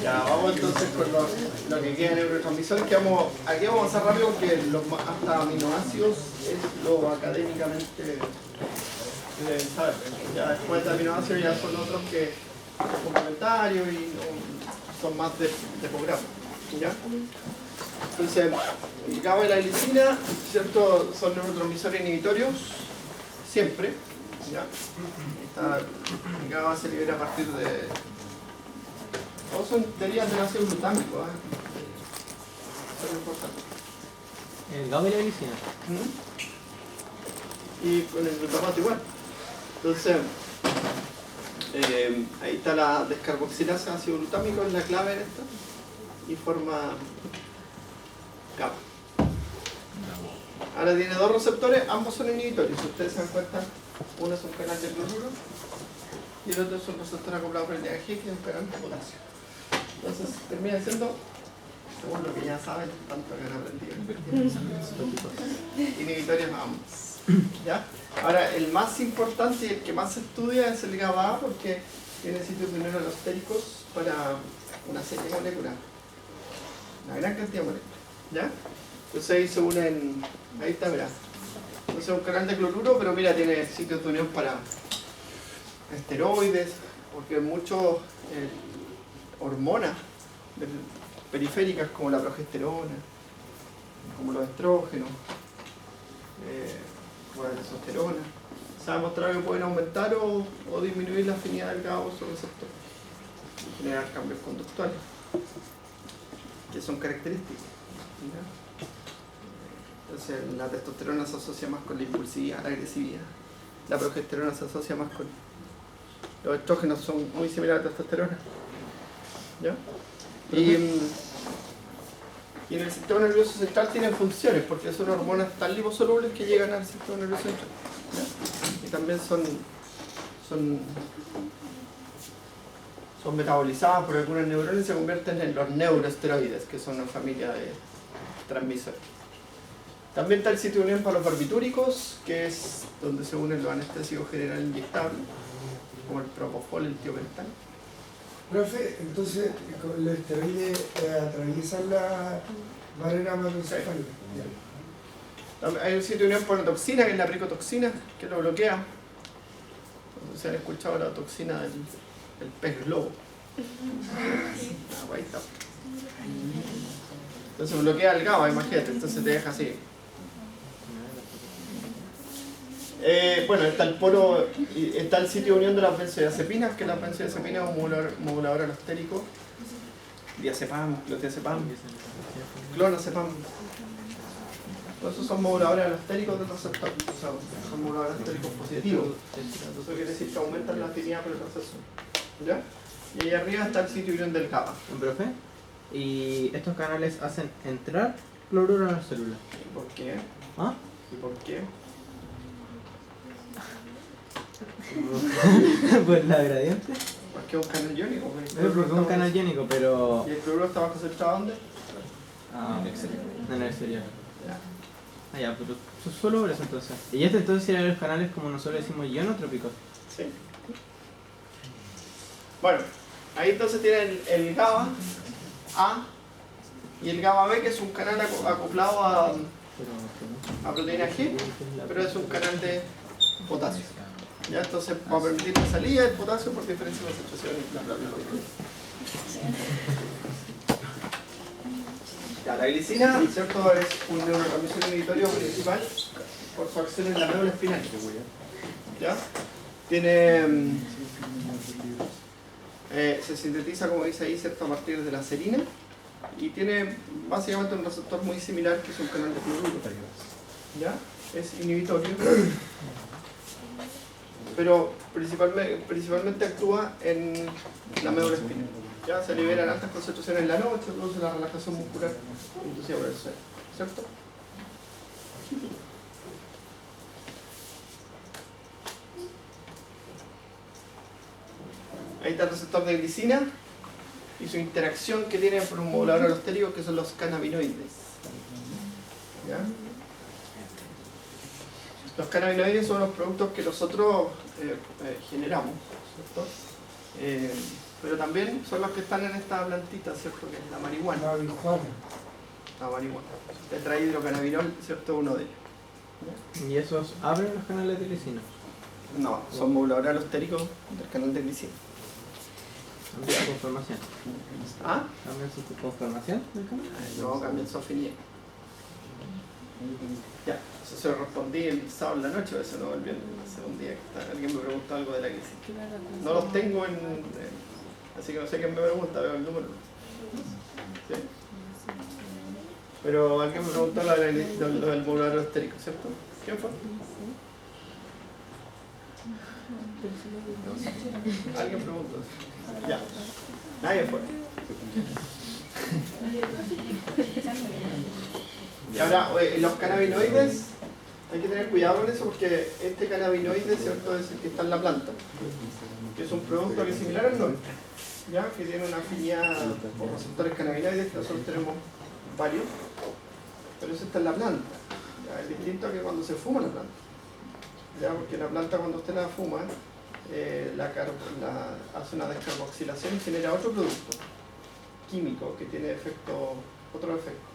Ya, vamos entonces con lo que queda en neurotransmisores, que aquí vamos a avanzar rápido porque hasta aminoácidos es lo académicamente deben saber. Ya después de aminoácidos ya son otros que complementarios y son más de posgrado. ¿Ya? Entonces, el GABA y la glicina, ¿cierto? Son neurotransmisores inhibitorios, siempre. ¿Ya? El GABA se libera a partir de... Todos deberían de ácido glutámico, eso es lo importante. ¿El GABA y la glicina? Y con el glutamato igual. Entonces, ahí está la descarboxilasa ácido glutámico, es la clave en esto. Y forma GABA. Ahora tiene dos receptores, ambos son inhibitorios. Si ustedes se dan cuenta, uno es un canal de cloruro y el otro es un receptor acoplado por el DAG, que es un canal de potasio. Entonces termina siendo, según lo que ya saben, tanto que han aprendido, inhibitorios ambos. ¿Ya? Ahora, el más importante y el que más se estudia es el GABA porque tiene sitios de neuroalostéricos para una serie molecular, una gran cantidad de moléculas. ¿Ya? Entonces ahí se unen, ahí está, mirá. Entonces es un canal de cloruro, pero mira, tiene sitios de unión para esteroides, porque muchas hormonas periféricas como la progesterona, como los estrógenos, como la testosterona, se ha demostrado que pueden aumentar o disminuir la afinidad del GABA o su receptor y generar cambios conductuales, que son característicos. ¿Ya? Entonces la testosterona se asocia más con la impulsividad, la agresividad. La progesterona se asocia más con... Los estrógenos son muy similares a la testosterona. ¿Ya? Y en el sistema nervioso central tienen funciones, porque son hormonas tan liposolubles que llegan al sistema nervioso central. ¿Ya? Y también son metabolizadas por algunas neuronas y se convierten en los neuroesteroides, que son una familia de transmisores. También está el sitio de unión para los barbitúricos, que es donde se unen los anestésicos generales inyectables, como el propofol, el tiopental. Profe, entonces los esteroides atraviesan la barrera hematoencefálica. Hay un sitio de unión para una toxina, que es la pricotoxina, que lo bloquea. Entonces, se han escuchado la toxina del pez globo. Ahí está. Entonces bloquea el GABA, imagínate, entonces te deja así. Bueno, está el polo, está el sitio de unión de las benzodiazepinas, que las benzodiazepinas es un modulador alostérico, diazepam, clonazepam, clonazepam. Todos esos son moduladores alostéricos del receptor, o sea, son moduladores alostéricos positivos. Eso quiere decir que aumentan la afinidad por el receptor. ¿Ya? Y ahí arriba está el sitio de unión del GABA. ¿Profe? ¿Y estos canales hacen entrar cloruro a las células? ¿Y por qué? ¿Ah? ¿Y por qué? Pues la gradiente. Porque es un canal iónico. Porque es un canal iónico, pero... ¿Y el cloruro está bajo concentrado dónde? Ah, en el exterior. Ya. Ah, ya, pero solo por eso entonces. Y este entonces serían los canales como nosotros decimos ionotrópicos. Sí. Bueno, ahí entonces tienen el GABA A y el GABA B, que es un canal acoplado a proteína G, pero es un canal de potasio. ¿Ya? Entonces va a permitir la salida del potasio por diferencia de concentración y bla bla bla. Ya, la glicina, ¿cierto? Es un neurotransmisor inhibitorio principal por su acción en la médula espinal. ¿Ya? Tiene... se sintetiza, como dice ahí, ¿cierto? A partir de la serina y tiene básicamente un receptor muy similar que es un canal de cloruro. ¿Ya? Es inhibitorio, pero principalmente actúa en la médula espinal. Ya se liberan altas concentraciones en la noche, produce la relajación muscular inducida por el sueño, ¿cierto? Ahí está el receptor de glicina y su interacción que tiene con un modulador alostérico que son los cannabinoides. ¿Ya? Los cannabinoides son los productos que nosotros generamos, ¿cierto? Pero también son los que están en esta plantita, ¿cierto? Que es la marihuana. La marihuana. La marihuana. Tetrahidrocannabinol, ¿cierto? Uno de ellos. ¿Y esos abren los canales de glicina? No, son moduladores alostéricos del canal de glicina. ¿Cambian su conformación? ¿Ah? ¿Cambian su conformación del canal? No, cambian su afinidad. Ya, eso se lo respondí el sábado en la noche, eso no volvió hace un día que alguien me preguntó algo de la glicina. No los tengo así que no sé quién me pregunta, veo el número. ¿Sí? Pero alguien me preguntó lo del modulador alostérico, ¿cierto? ¿Quién fue? ¿Alguien preguntó? Ya. Nadie fue. Y ahora, los cannabinoides, hay que tener cuidado con eso porque este cannabinoide, ¿cierto?, es el que está en la planta, que es un producto que es similar al nuestro, ¿ya? Que tiene una afinidad por receptores cannabinoides, que nosotros tenemos varios, pero eso está en la planta, ¿ya? Es distinto a que cuando se fuma la planta, ¿ya? Porque la planta cuando usted la fuma, hace una descarboxilación y genera otro producto químico que tiene otro efecto.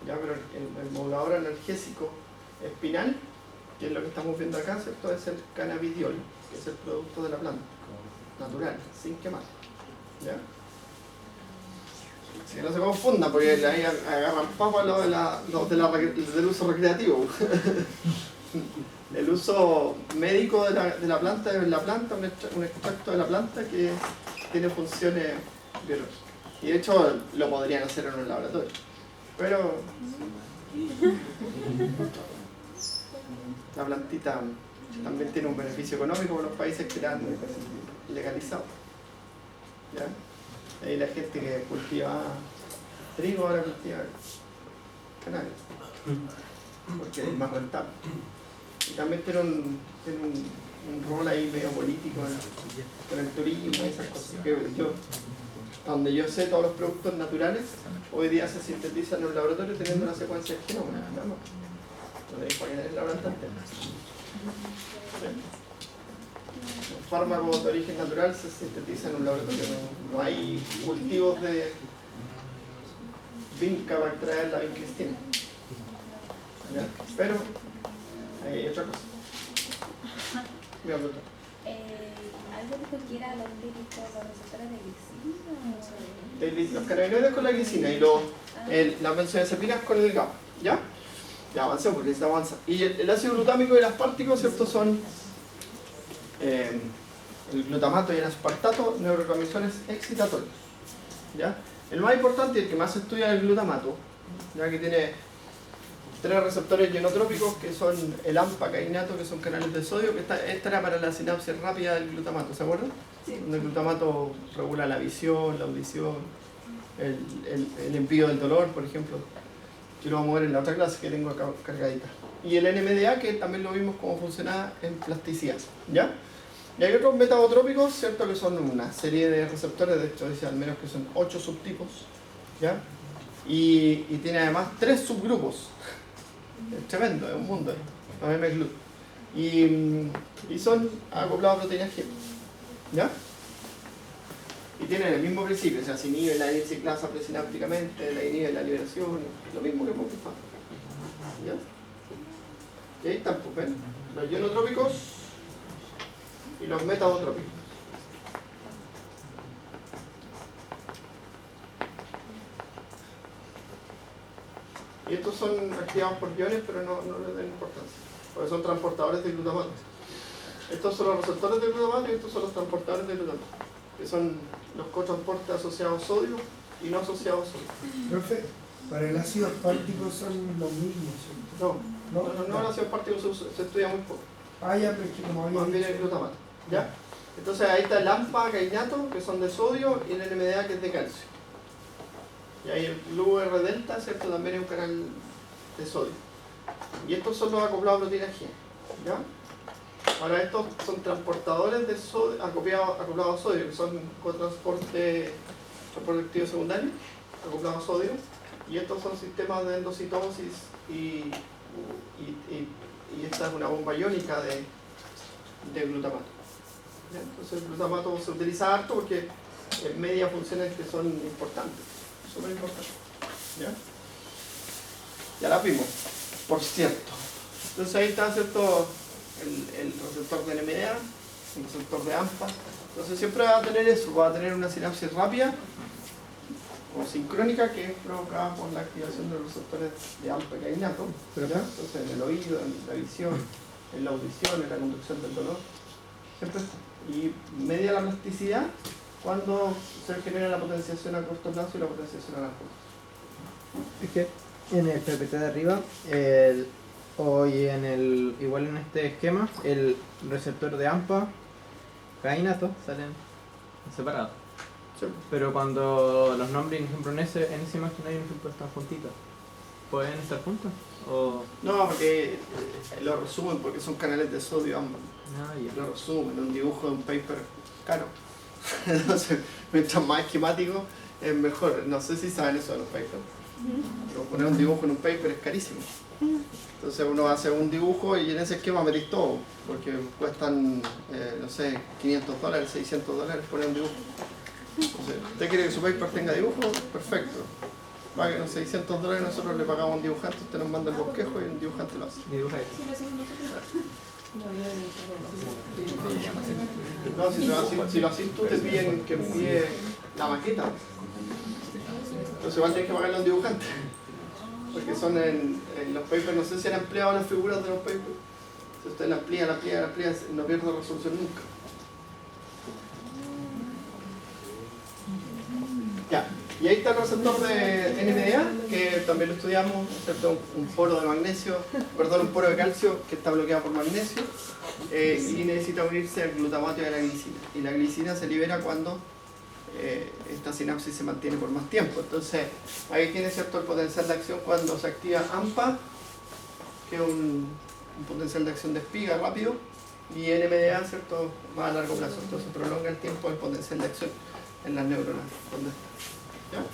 Ya, pero el modulador analgésico espinal, que es lo que estamos viendo acá, ¿cierto? Es el cannabidiol, que es el producto de la planta, natural, sin quemar. ¿Ya? Si no se confundan, porque ahí agarran papas del uso recreativo. El uso médico de la planta es un extracto de la planta que tiene funciones biológicas. Y de hecho lo podrían hacer en un laboratorio. Pero la plantita también tiene un beneficio económico por los países que la han legalizado. ¿Ya? Ahí la gente que cultiva trigo ahora cultiva cannabis, porque es más rentable. Y también tiene un rol ahí medio político con el turismo y esas cosas. Donde yo sé todos los productos naturales, hoy día se sintetizan en un laboratorio teniendo una secuencia de genoma. No tenéis para que la planta entera. Los fármacos de origen natural se sintetizan en un laboratorio. No hay cultivos de vinca para extraer la vincristina. ¿Ya? Pero hay otra cosa. Voy a preguntar. ¿Algo dijo que era los receptores de glicina? Los cannabinoides con la glicina y las benzodiazepinas con el GABA. ¿Ya? Ya avancemos porque necesitamos avanzar. Y el ácido glutámico y el aspartico, ¿cierto? Son el glutamato y el aspartato, neurotransmisores excitatorios. ¿Ya? El más importante y el que más se estudia es el glutamato, ya que tiene 3 receptores genotrópicos que son el AMPA cainato, que son canales de sodio, que esta era para la sinapsis rápida del glutamato, ¿se acuerdan? Sí. Donde el glutamato regula la visión, la audición, el envío del dolor, por ejemplo, que lo vamos a ver en la otra clase que tengo acá cargadita. Y el NMDA, que también lo vimos cómo funcionaba en plasticidad, ¿ya? Y hay otros metabotrópicos, ¿cierto? Que son una serie de receptores, de hecho dice al menos que son 8 subtipos, ¿ya? Y tiene además 3 subgrupos. Es tremendo, es un mundo ahí, los M-GLUT. Y son acoplados a proteínas G, ¿ya? Y tienen el mismo principio, o sea, se inhibe la ciclasa presinápticamente, la inhibe la liberación, lo mismo que Mopifan. ¿Ya? Y ahí están, pues, ¿ven? Los ionotrópicos y los metabotrópicos. Y estos son activados por iones, pero no les dan importancia, porque son transportadores de glutamato. Estos son los receptores de glutamato y estos son los transportadores de glutamato, que son los cotransportes asociados a sodio y no asociados a sodio. Profe, para el ácido aspartico son los mismos, ¿cierto? No, el ácido aspartico se estudia muy poco. Ah, ya, pero es que como había Más bien dicho. el glutamato, ¿ya? Entonces ahí está el AMPA, gainato, que son de sodio, y el NMDA, que es de calcio. Y ahí el UR delta, ¿cierto? También es un canal de sodio. Y estos son los acoplados a proteína G. ¿Ya? Ahora estos son transportadores de sodio, acoplados a sodio, que son transporte activo secundario, acoplados a sodio. Y estos son sistemas de endocitosis y esta es una bomba iónica de glutamato. ¿Ya? Entonces el glutamato se utiliza harto porque media funciones que son importantes, súper importantes. ¿Ya? Ya la vimos, por cierto. Entonces ahí está, ¿cierto? El receptor de NMDA, el receptor de AMPA. Entonces siempre va a tener eso, va a tener una sinapsis rápida o sincrónica que es provocada por la activación de los receptores de AMPA y gainato. Entonces en el oído, en la visión, en la audición, en la conducción del dolor. Siempre está. Y media la plasticidad cuando se genera la potenciación a corto plazo y la potenciación a largo plazo. Es que en el PPT de arriba, igual en este esquema, el receptor de AMPA, gainato, salen separados. Sí. Pero cuando los nombres, por ejemplo, en esa imagen hay un ejemplo, están juntitos. ¿Pueden estar juntos? ¿O? No, porque lo resumen porque son canales de sodio ambos. Ya. Lo resumen, un dibujo de un paper caro. Entonces, mientras más esquemático es mejor. No sé si saben eso de los papers. Pero poner un dibujo en un paper es carísimo. Entonces uno hace un dibujo y en ese esquema metís todo, porque cuestan, no sé, $500, $600 poner un dibujo. Entonces, ¿usted quiere que su paper tenga dibujo? Perfecto. Paguen $600, nosotros le pagamos a un dibujante, usted nos manda el bosquejo y un dibujante lo hace. Dibuja No, si lo haces tú, te piden que envíe la maqueta. Entonces igual tienes que pagarle a un dibujante. Porque son en los papers, no sé si han ampliado las figuras de los papers. Si usted la amplía, no pierde resolución nunca. Ya, y ahí está el receptor de NMDA, que también lo estudiamos, ¿cierto? Un poro de magnesio, perdón, un poro de calcio que está bloqueado por magnesio, y necesita unirse al glutamato y a la glicina. Y la glicina se libera cuando esta sinapsis se mantiene por más tiempo. Entonces, ahí tiene, ¿cierto?, el potencial de acción cuando se activa AMPA, que es un potencial de acción de espiga rápido, y NMDA, ¿cierto?, más a largo plazo. Entonces prolonga el tiempo del potencial de acción en las neuronas. ¿Dónde está? ¿Ya?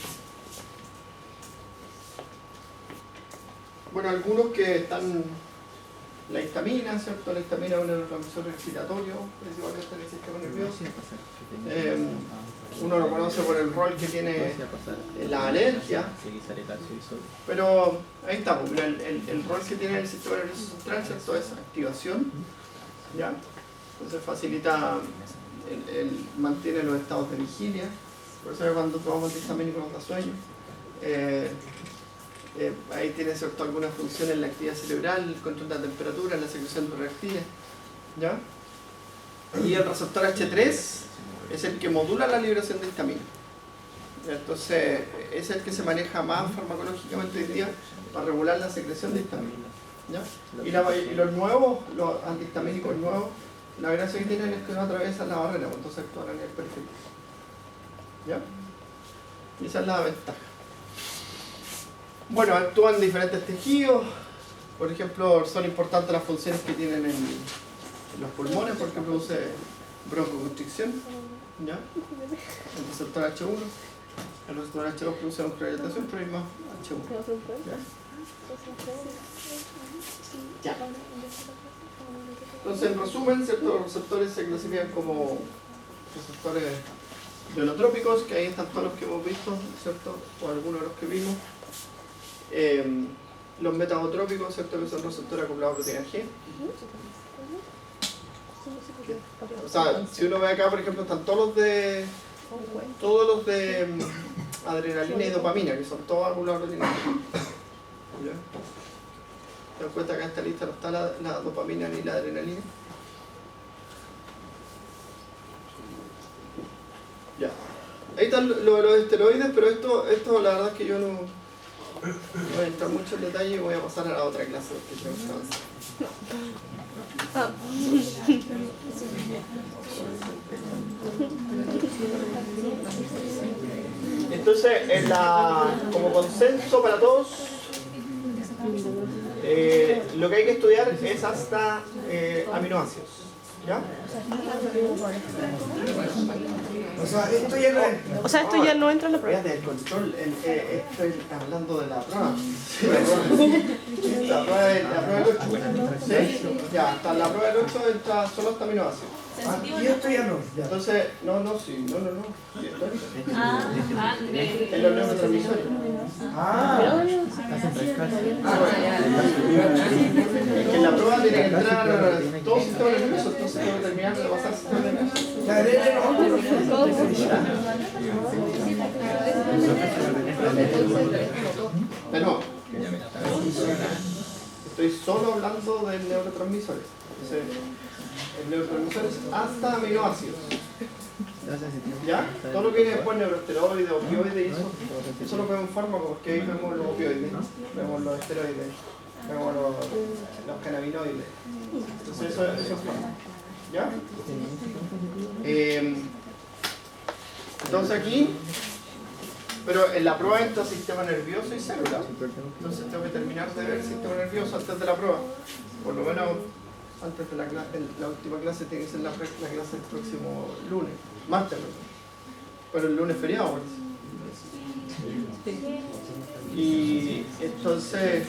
Bueno, algunos que están... La histamina, ¿cierto? La histamina es un neurotransmisor respiratorio, principalmente en el sistema nervioso. Uno lo conoce por el rol que tiene la alergia, pero ahí está, el rol que tiene el sistema nervioso central, ¿cierto? Es activación, ¿ya? Entonces facilita, mantiene los estados de vigilia, por eso cuando tomamos antihistamínico nos da sueño. Ahí tiene, ¿cierto?, alguna función en la actividad cerebral, el control de la temperatura, la secreción de reactiles, ¿ya? Y el receptor H3 es el que modula la liberación de histamina. Entonces, es el que se maneja más farmacológicamente hoy día para regular la secreción de histamina, ¿ya? Y los nuevos, los antihistamínicos nuevos, la gracia que tienen es que no atraviesan la barrera, entonces actúan a nivel periférico, ¿ya? Y esa es la ventaja. Bueno, actúan en diferentes tejidos, por ejemplo, son importantes las funciones que tienen en los pulmones porque produce broncoconstricción, ¿ya? El receptor H1, el receptor H2 produce broncorelatación, pero hay más H1. ¿Ya? Entonces, en resumen, ciertos receptores se clasifican como receptores ionotrópicos, que ahí están todos los que hemos visto, ¿cierto? O algunos de los que vimos. Los metabotrópicos, ¿cierto?, que son receptores acoplados a proteína G. O sea, si uno ve acá, por ejemplo, están todos los de adrenalina y dopamina, que son todos acoplados a proteína G. ¿Ya? ¿Te das cuenta que en esta lista no está la dopamina ni la adrenalina? Ya. Ahí están los esteroides, pero esto la verdad es que yo no No voy a entrar mucho en detalle y voy a pasar a la otra clase porque tengo que avanzar. Entonces, como consenso para todos, lo que hay que estudiar es hasta aminoácidos. ¿Ya? O sea, esto ya no es. O sea, esto ya no entra en la prueba. Fíjate, el control, estoy hablando de la prueba. La prueba del 8. ¿Sí? Ya, hasta la prueba del 8 entra solo hasta aminoácidos. Y esto ya no. Ya. Entonces, no. Sí, en los neurotransmisores. Es que en la prueba tiene que entrar todo sistema nervioso, entonces tengo que terminar de pasar sistema nervioso. La arena Pero estoy solo hablando de neurotransmisores. Entonces, el neurotransmisor es hasta aminoácidos. ¿Ya? Todo lo que viene después, neuroesteroides, opioides, eso lo vemos en fármacos, porque ahí vemos los opioides, vemos los esteroides, vemos los cannabinoides. Entonces eso es fármaco. ¿Ya? Entonces aquí, pero en la prueba entra sistema nervioso y célula. Entonces tengo que terminar de ver el sistema nervioso antes de la prueba. Por lo menos antes de la última clase tiene que ser la clase del próximo lunes, martes, pero el lunes feriado. Y entonces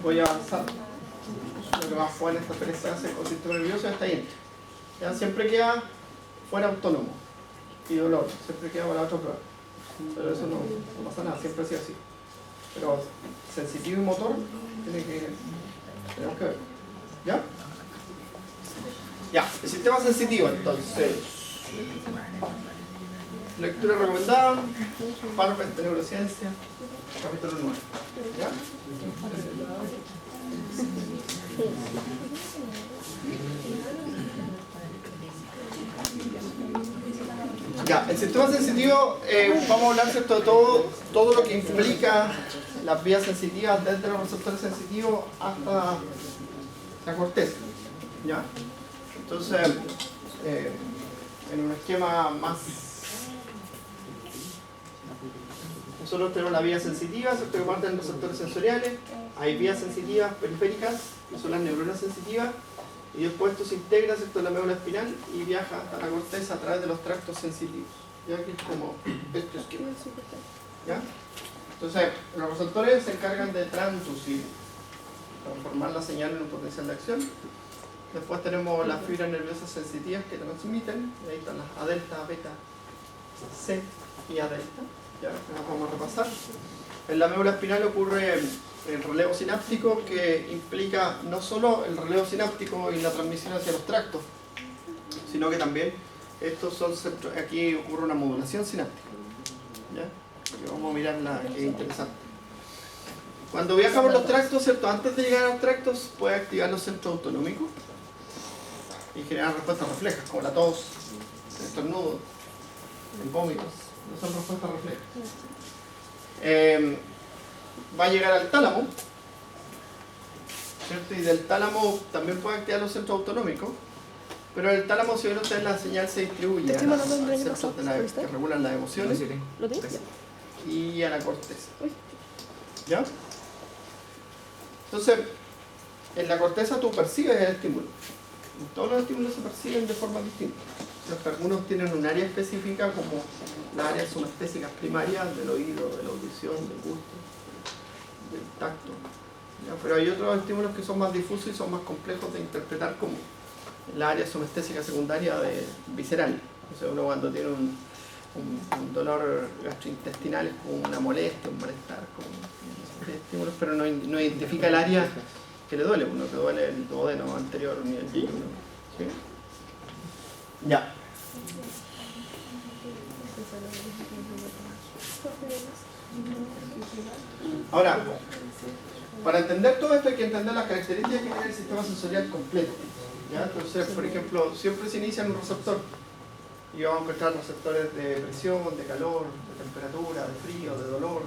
voy a avanzar. Lo que más fue en esta experiencia hace con el sistema nervioso está ahí. Ya siempre queda fuera autónomo y dolor, siempre queda para la otra prueba. Pero eso no pasa nada, siempre ha sido así. Pero sensitivo y motor tenemos que ver. ¿Ya? Ya, el sistema sensitivo entonces. Lectura recomendada, Parvent de Neurociencia, capítulo 9. ¿Ya? Ya, el sistema sensitivo, vamos a hablar, ¿cierto?, de todo lo que implica las vías sensitivas desde los receptores sensitivos hasta la corteza. ¿Ya? Entonces, en un esquema más, nosotros tenemos la vía sensitiva, ¿cierto?, que parte de los receptores sensoriales. Hay vías sensitivas periféricas, que son las neuronas sensitivas, y después esto se integra, ¿cierto?, en la médula espinal y viaja hasta la corteza a través de los tractos sensitivos. ¿Ya? Aquí es como este esquema. ¿Ya? Entonces, los receptores se encargan de transducir, transformar la señal en un potencial de acción. Después tenemos las fibras nerviosas sensitivas que transmiten, y ahí están las A delta, beta, C y A delta. Ya, las vamos a repasar. En la médula espinal ocurre el relevo sináptico, que implica no solo el relevo sináptico y la transmisión hacia los tractos, sino que también estos son aquí ocurre una modulación sináptica. ¿Ya? Que vamos a mirarla, que es interesante. Cuando viaja por los tractos, ¿cierto?, antes de llegar a los tractos puede activar los centros autonómicos y generar respuestas reflejas, como la tos, el estornudo, el vómito. No son respuestas reflejas. Va a llegar al tálamo, ¿cierto? Y del tálamo también puede activar los centros autonómicos, pero el tálamo, si ven ustedes, la señal se distribuye a los centros que regulan las emociones y a la corteza. ¿Ya? Entonces, en la corteza tú percibes el estímulo. Todos los estímulos se perciben de forma distinta. Algunos tienen un área específica, como las áreas somestésicas primarias del oído, de la audición, del gusto, del tacto. ¿Ya? Pero hay otros estímulos que son más difusos y son más complejos de interpretar, como la área somestésica secundaria visceral. O sea, uno cuando tiene un dolor gastrointestinal es como una molestia, un malestar, como estímulos, pero no identifica el área que le duele. Uno que duele el duodeno anterior ni el yeyuno. ¿Sí? Ya. Ahora, para entender todo esto hay que entender las características que tiene el sistema sensorial completo. ¿Ya? Entonces, por ejemplo, siempre se inicia en un receptor y vamos a encontrar receptores de presión, de calor, de temperatura, de frío, de dolor,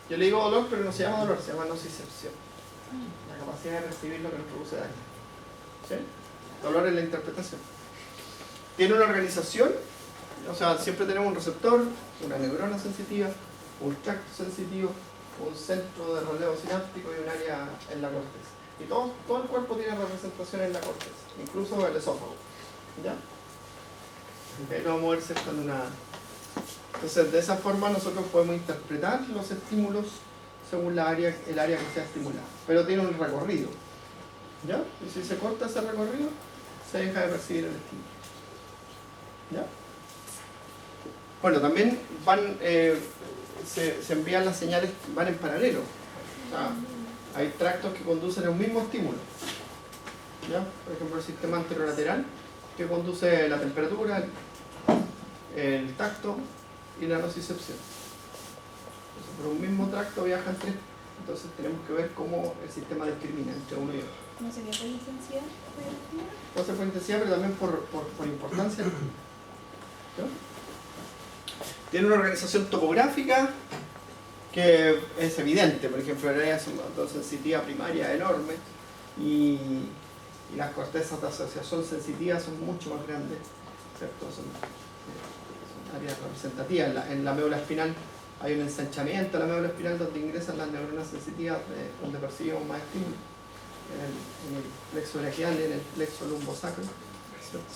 Yo le digo dolor, pero no se llama dolor, se llama nocicepción. La capacidad de recibir lo que nos produce daño. ¿Sí? Dolor es la interpretación. Tiene una organización, o sea, siempre tenemos un receptor, una neurona sensitiva, un tracto sensitivo, un centro de relevo sináptico y un área en la corteza. Y todo el cuerpo tiene representación en la corteza, incluso el esófago. ¿Ya? Okay, lo vamos a ver cerca de una... Entonces, de esa forma nosotros podemos interpretar los estímulos según el área que sea estimulada. Pero tiene un recorrido. ¿Ya? Y si se corta ese recorrido, se deja de percibir el estímulo. ¿Ya? Bueno, también van, se envían las señales, van en paralelo. O sea, hay tractos que conducen a un mismo estímulo. ¿Ya? Por ejemplo, el sistema anterolateral, que conduce la temperatura, el tacto y la nocicepción. Entonces, por un mismo tracto viajan tres. Entonces tenemos que ver cómo el sistema discrimina entre uno y otro. ¿No sería por intensidad? Puede ser por intensidad, pero también por importancia. ¿No? Tiene una organización topográfica que es evidente. Por ejemplo, el área de sensitiva primaria es enorme y las cortezas de asociación sensitiva son mucho más grandes, ¿cierto? Son áreas representativas. En la médula espinal hay un ensanchamiento de la médula espinal donde ingresan las neuronas sensitivas donde percibimos más estímulos. En el plexo brachial, en el plexo lumbosacro, ¿cierto?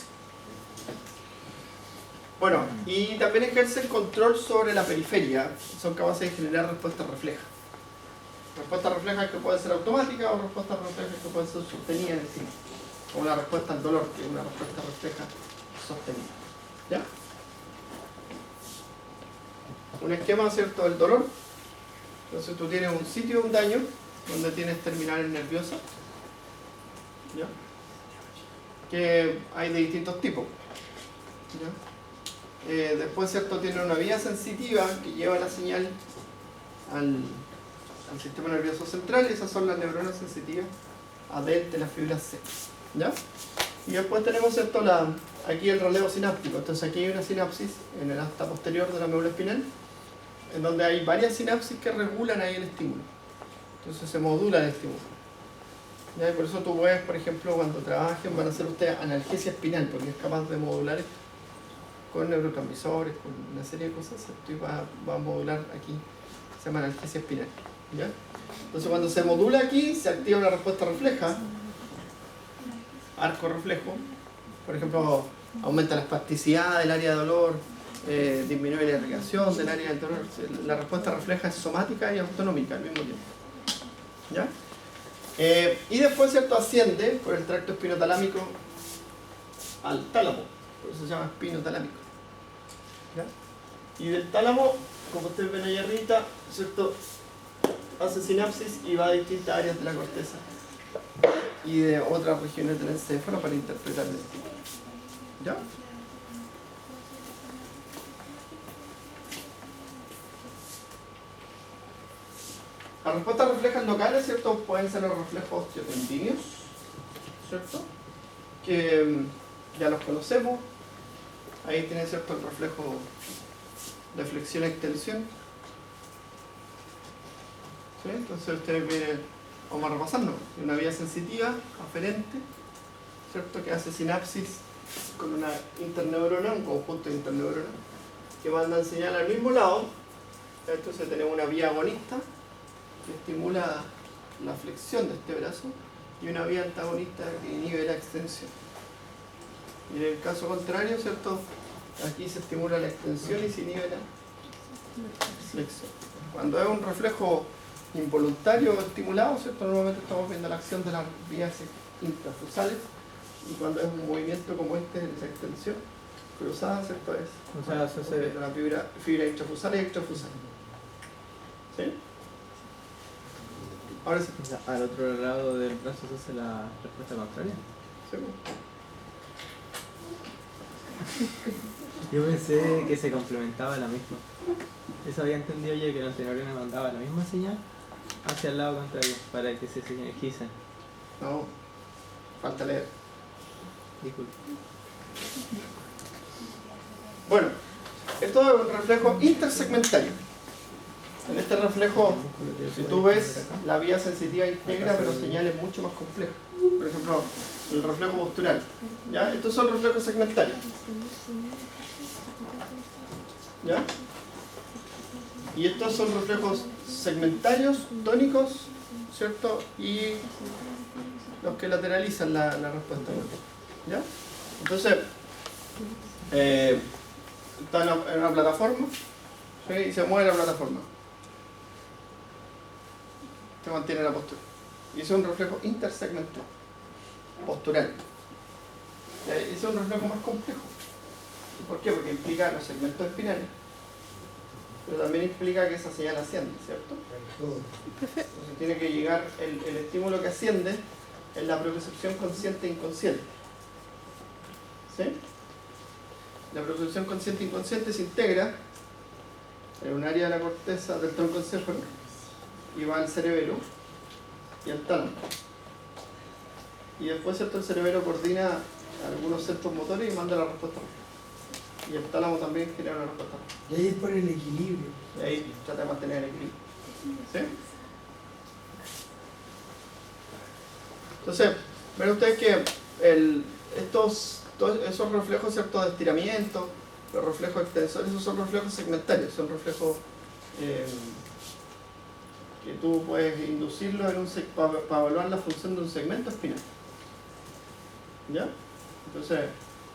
Bueno, y también ejercen control sobre la periferia. Son capaces de generar respuestas reflejas. Respuestas reflejas que pueden ser automáticas o respuestas reflejas que pueden ser sostenidas en sí. Como la respuesta al dolor, que es una respuesta refleja sostenida. ¿Ya? Un esquema, ¿cierto?, del dolor. Entonces tú tienes un sitio de un daño donde tienes terminales nerviosas. ¿Ya? Que hay de distintos tipos. ¿Ya? Después, ¿cierto?, tiene una vía sensitiva que lleva la señal al sistema nervioso central, y esas son las neuronas sensitivas adentro de las fibras C. ¿Ya? Y después tenemos, ¿cierto?, aquí el relevo sináptico. Entonces aquí hay una sinapsis en el asta posterior de la médula espinal, en donde hay varias sinapsis que regulan ahí el estímulo. Entonces se modula el estímulo. ¿Ya? Y por eso tú ves, por ejemplo, cuando trabajen van a hacer ustedes analgesia espinal, porque es capaz de modular con neurotransmisores, con una serie de cosas, ¿cierto? Y va a modular aquí, se llama analgesia espinal. ¿Ya? Entonces cuando se modula aquí, se activa una respuesta refleja, arco reflejo. Por ejemplo, aumenta la espasticidad del área de dolor, disminuye la irrigación del área del dolor. La respuesta refleja es somática y autonómica al mismo tiempo. ¿Ya? Y después, ¿cierto?, asciende por el tracto espinotalámico al tálamo, por eso se llama espinotalámico. ¿Ya? Y del tálamo, como ustedes ven ahí arriba, ¿cierto?, hace sinapsis y va a distintas áreas de la corteza y de otras regiones del encéfalo para interpretar el estímulo. ¿Ya? Las respuestas reflejas locales, ¿cierto?, pueden ser los reflejos osteotendíneos, ¿cierto?, que ya los conocemos. Ahí tiene, ¿cierto?, el reflejo de flexión y extensión. ¿Sí? Entonces ustedes vienen, vamos a repasarlo, una vía sensitiva aferente, ¿cierto?, que hace sinapsis con una interneurona, un conjunto de interneuronas que mandan señal al mismo lado. Entonces tenemos una vía agonista que estimula la flexión de este brazo y una vía antagonista que inhibe la extensión. Y en el caso contrario, ¿cierto?, aquí se estimula la extensión y se inhibe la flexión. Cuando es un reflejo involuntario estimulado, ¿cierto?, normalmente estamos viendo la acción de las vías intrafusales, y cuando es un movimiento como este, esa extensión cruzada, ¿cierto?, es O sea, eso se ve. la fibra intrafusal y extrafusal. ¿Sí? Ahora sí. O sea, al otro lado del brazo se hace la respuesta contraria. ¿Sí? Yo pensé que se complementaba la misma. Eso había entendido yo, que la anterior mandaba la misma señal hacia el lado contrario para que se sinergicen. No, falta leer. Disculpe. Bueno, esto es un reflejo intersegmentario. En este reflejo, si tú ves, la vía sensitiva integra, pero señales mucho más complejas. Por ejemplo, el reflejo postural. ¿Ya? Estos son reflejos segmentarios. ¿Ya? Y estos son reflejos segmentarios, tónicos, ¿cierto? Y los que lateralizan la respuesta. ¿Ya? Entonces, está en una plataforma, ¿sí? Y se mueve la plataforma. Se mantiene la postura. Y ese es un reflejo intersegmental, postural. Ese es un reflejo más complejo. ¿Por qué? Porque implica los segmentos espinales, pero también implica que esa señal asciende, ¿cierto? Entonces tiene que llegar el estímulo que asciende en la propiocepción consciente e inconsciente. ¿Sí? La propiocepción consciente e inconsciente se integra en un área de la corteza del tronco encéfalo y va al cerebelo y al tálamo. Y después, ¿cierto? El cerebelo coordina algunos centros motores y manda la respuesta. Y el tálamo también genera una respuesta. Y ahí es por el equilibrio. Y ahí trata de mantener el equilibrio. ¿Sí? Entonces, ven ustedes que todos esos reflejos, ¿cierto?, de estiramiento, los reflejos extensores, esos son reflejos segmentarios, son reflejos que tú puedes inducirlos para evaluar la función de un segmento espinal. ¿Ya? Entonces,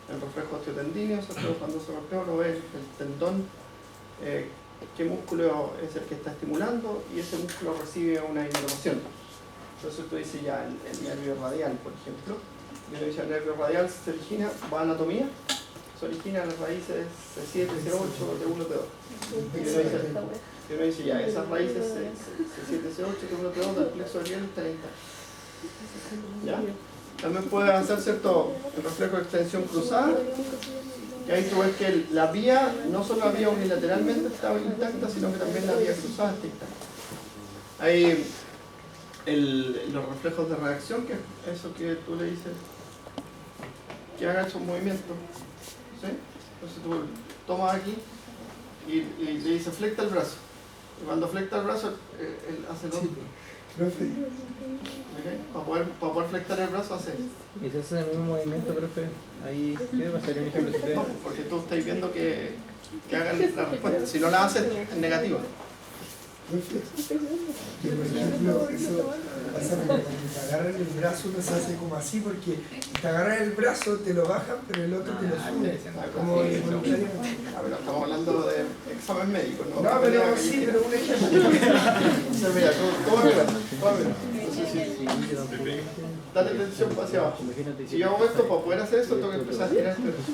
el reflejo osteotendíneo, cuando se refleja, uno ve el tendón, qué músculo es el que está estimulando, y ese músculo recibe una inervación. Entonces tú dices ya el nervio radial, por ejemplo. Y uno dice el nervio radial se origina, va a anatomía, se origina en las raíces C7, C8, T1, T2. Y uno dice ya, esas raíces C7, C8, T1, T2 del plexo del hierro está en ¿ya? También puede hacer, ¿cierto?, el reflejo de extensión cruzada, que ahí tú ves que la vía, no solo la vía unilateralmente está intacta, sino que también la vía cruzada está intacta. Hay los reflejos de reacción, que es eso que tú le dices que haga esos movimientos, ¿sí? Entonces tú tomas aquí y le dices flecta el brazo, y cuando flecta el brazo él hace lo otro. Profe, ¿Okay? Para poder flectar el brazo hace eso. ¿Y si hace el mismo movimiento, profe? Ahí, ¿qué va a ser un ejemplo? No, porque tú estás viendo que hagan la respuesta. Si no la hacen, es negativa. profe, que por ejemplo, eso pasa como cuando te agarran el brazo, uno se hace como así, porque te agarran el brazo, te lo bajan, pero el otro te lo sube. Como involuntariamente. Pero estamos hablando de examen médico, ¿no? No, pero sí, pero un ejemplo. Entonces, mira, tú vas a mirar. Entonces, sí. Dale tensión hacia abajo. Si yo hago esto, para poder hacer esto, tengo que empezar a estirar este brazo.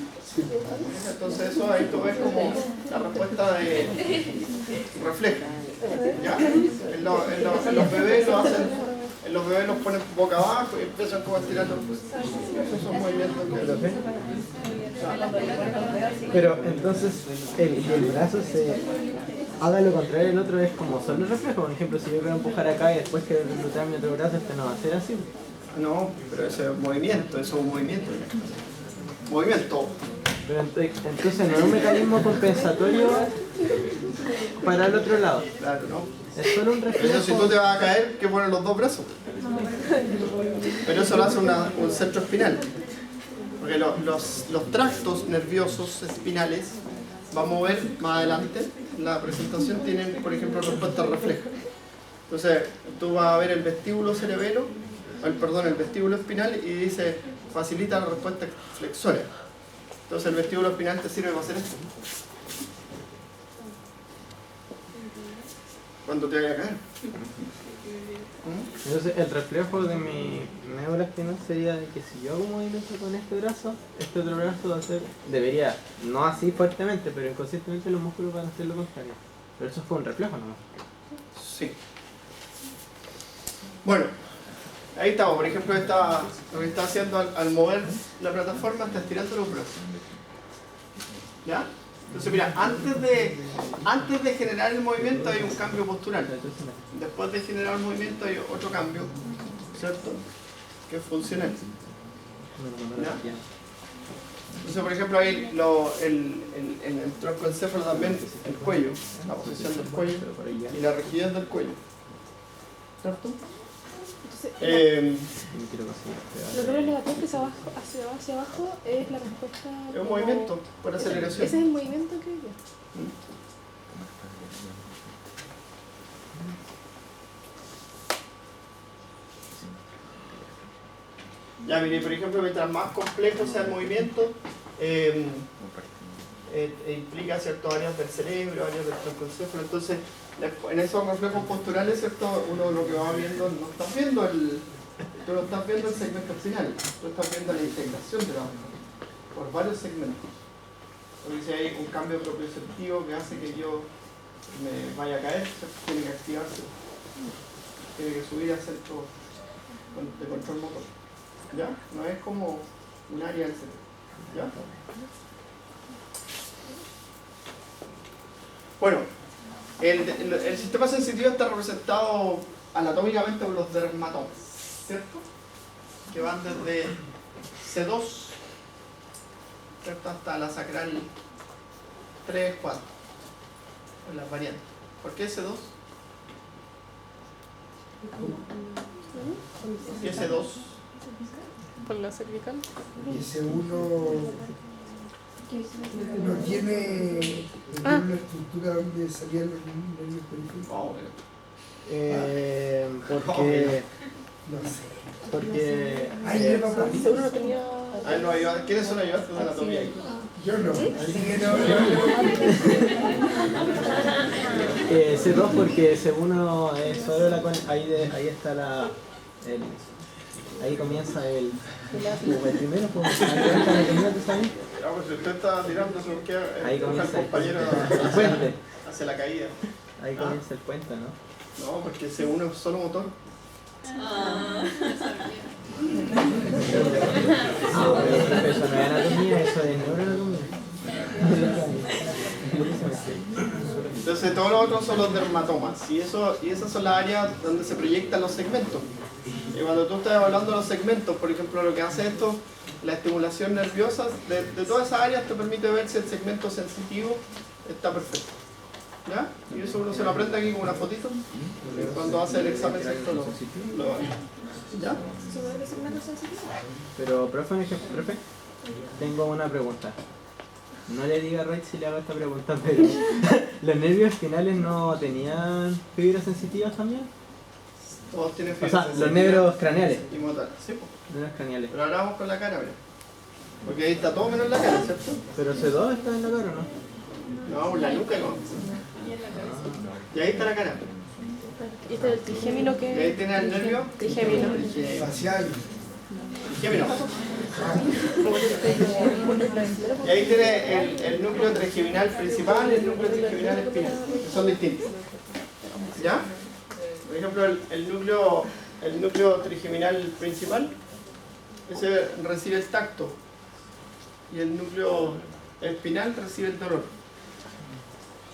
Entonces, eso ahí tú ves como la respuesta de refleja. ¿Ya? En los bebés lo hacen, en los bebés los ponen boca abajo y empiezan como a estirar los brazos. Esos son movimientos que Pero entonces el brazo se haga lo contrario, el otro es como solo reflejo. Por ejemplo, si yo quiero empujar acá y después quiero reclutar mi otro brazo, este no va a ser así. no, pero ese es movimiento, eso es un movimiento. Movimiento. Pero entonces no es un mecanismo compensatorio para el otro lado. Claro, ¿no? Es solo un reflejo. Eso si tú te vas a caer, ¿qué ponen los dos brazos? Pero eso lo hace un centro espinal. Porque los tractos nerviosos espinales, vamos a ver más adelante, la presentación tienen, por ejemplo, respuesta refleja. Entonces, tú vas a ver el vestíbulo cerebelo, el vestíbulo espinal, y dice, facilita la respuesta flexora. Entonces, el vestíbulo espinal te sirve para hacer esto. Cuando te vaya a caer. Entonces el reflejo de mi médula espinal sería de que si yo hago un movimiento con este brazo, este otro brazo va a hacer, debería, no así fuertemente, pero inconscientemente los músculos van a hacer lo contrario. Pero eso fue un reflejo, ¿no? Sí. Bueno, ahí estamos. Por ejemplo, lo que está haciendo al mover la plataforma, está estirando los brazos. ¿Ya? Entonces mira, antes de generar el movimiento hay un cambio postural. Después de generar el movimiento hay otro cambio, ¿cierto? Que es funcional. ¿Ya? Entonces, por ejemplo, ahí en el troncoencéfalo también, el cuello, la posición del cuello y la rigidez del cuello. ¿Cierto? Entonces, lo que es la hacia abajo es la respuesta. Es un movimiento por aceleración. Ese es el movimiento que yo. Ya mire, por ejemplo, mientras más complejo sea el movimiento, implica ciertas áreas del cerebro, áreas del troncoencéfalo. Entonces, en esos reflejos posturales, ¿cierto? Uno lo que va viendo, no estás viendo tú no estás viendo el segmento final, tú estás viendo la integración de la onda por varios segmentos. Porque si hay un cambio propioceptivo que hace que yo me vaya a caer, ¿cierto? Tiene que activarse, tiene que subir a centro de control motor. ¿Ya? No es como un área del cerebro. ¿Ya? Bueno, el sistema sensitivo está representado anatómicamente por los dermatomas, ¿cierto? Que van desde C2, ¿cierto? Hasta la sacral 3, 4, en las variantes. ¿Por qué C2? ¿Por qué C2? Por la cervical. Y ese uno no tiene una estructura donde salían los nervios periféricos. Oh, Porque... No sé. Porque... Ahí le papá. Seguro no tenía. a ver, los ayudantes. ¿Quiénes son ayudantes de anatomía ahí? Yo no. Así que no. C2 porque C1 es solo la ahí está ahí comienza el primero, pues, anatomía, ¿tú sabes? Ah, pues si usted está tirando su que Ahí comienza el compañero el puente. hacia la caída. Ahí comienza el puente, ¿no? No, porque ese uno es solo motor. Pero eso no es anatomía, eso es neuroanatomía. Entonces todos los otros son los dermatomas y esas son las áreas donde se proyectan los segmentos. Y cuando tú estás hablando de los segmentos, por ejemplo, lo que hace esto, la estimulación nerviosa de todas esas áreas te permite ver si el segmento sensitivo está perfecto. ¿Ya? Y eso uno se lo aprende aquí con una fotito. Y cuando hace el examen sexto lo ¿ya? Pero, profe, tengo una pregunta. No le diga a Ray si le hago esta pregunta, pero ¿los nervios espinales no tenían fibras sensitivas también? Todos tienen O sea, fibras los sensitivas nervios craneales. y motores. Sí, pues. Nervios craneales. Pero ahora vamos con la cara, mira. Porque ahí está todo menos la cara, ¿cierto? Pero C2 está en la cara, ¿no? No, la nuca no. Y ahí está la cara. Y este es el trigémino Y ahí que. tiene el nervio. Trigémino. Facial. Trigémino. Y ahí tiene el núcleo trigeminal principal y el núcleo trigeminal espinal, que son distintos. ¿Ya? Por ejemplo, el núcleo trigeminal principal, ese recibe el tacto. Y el núcleo espinal recibe el dolor.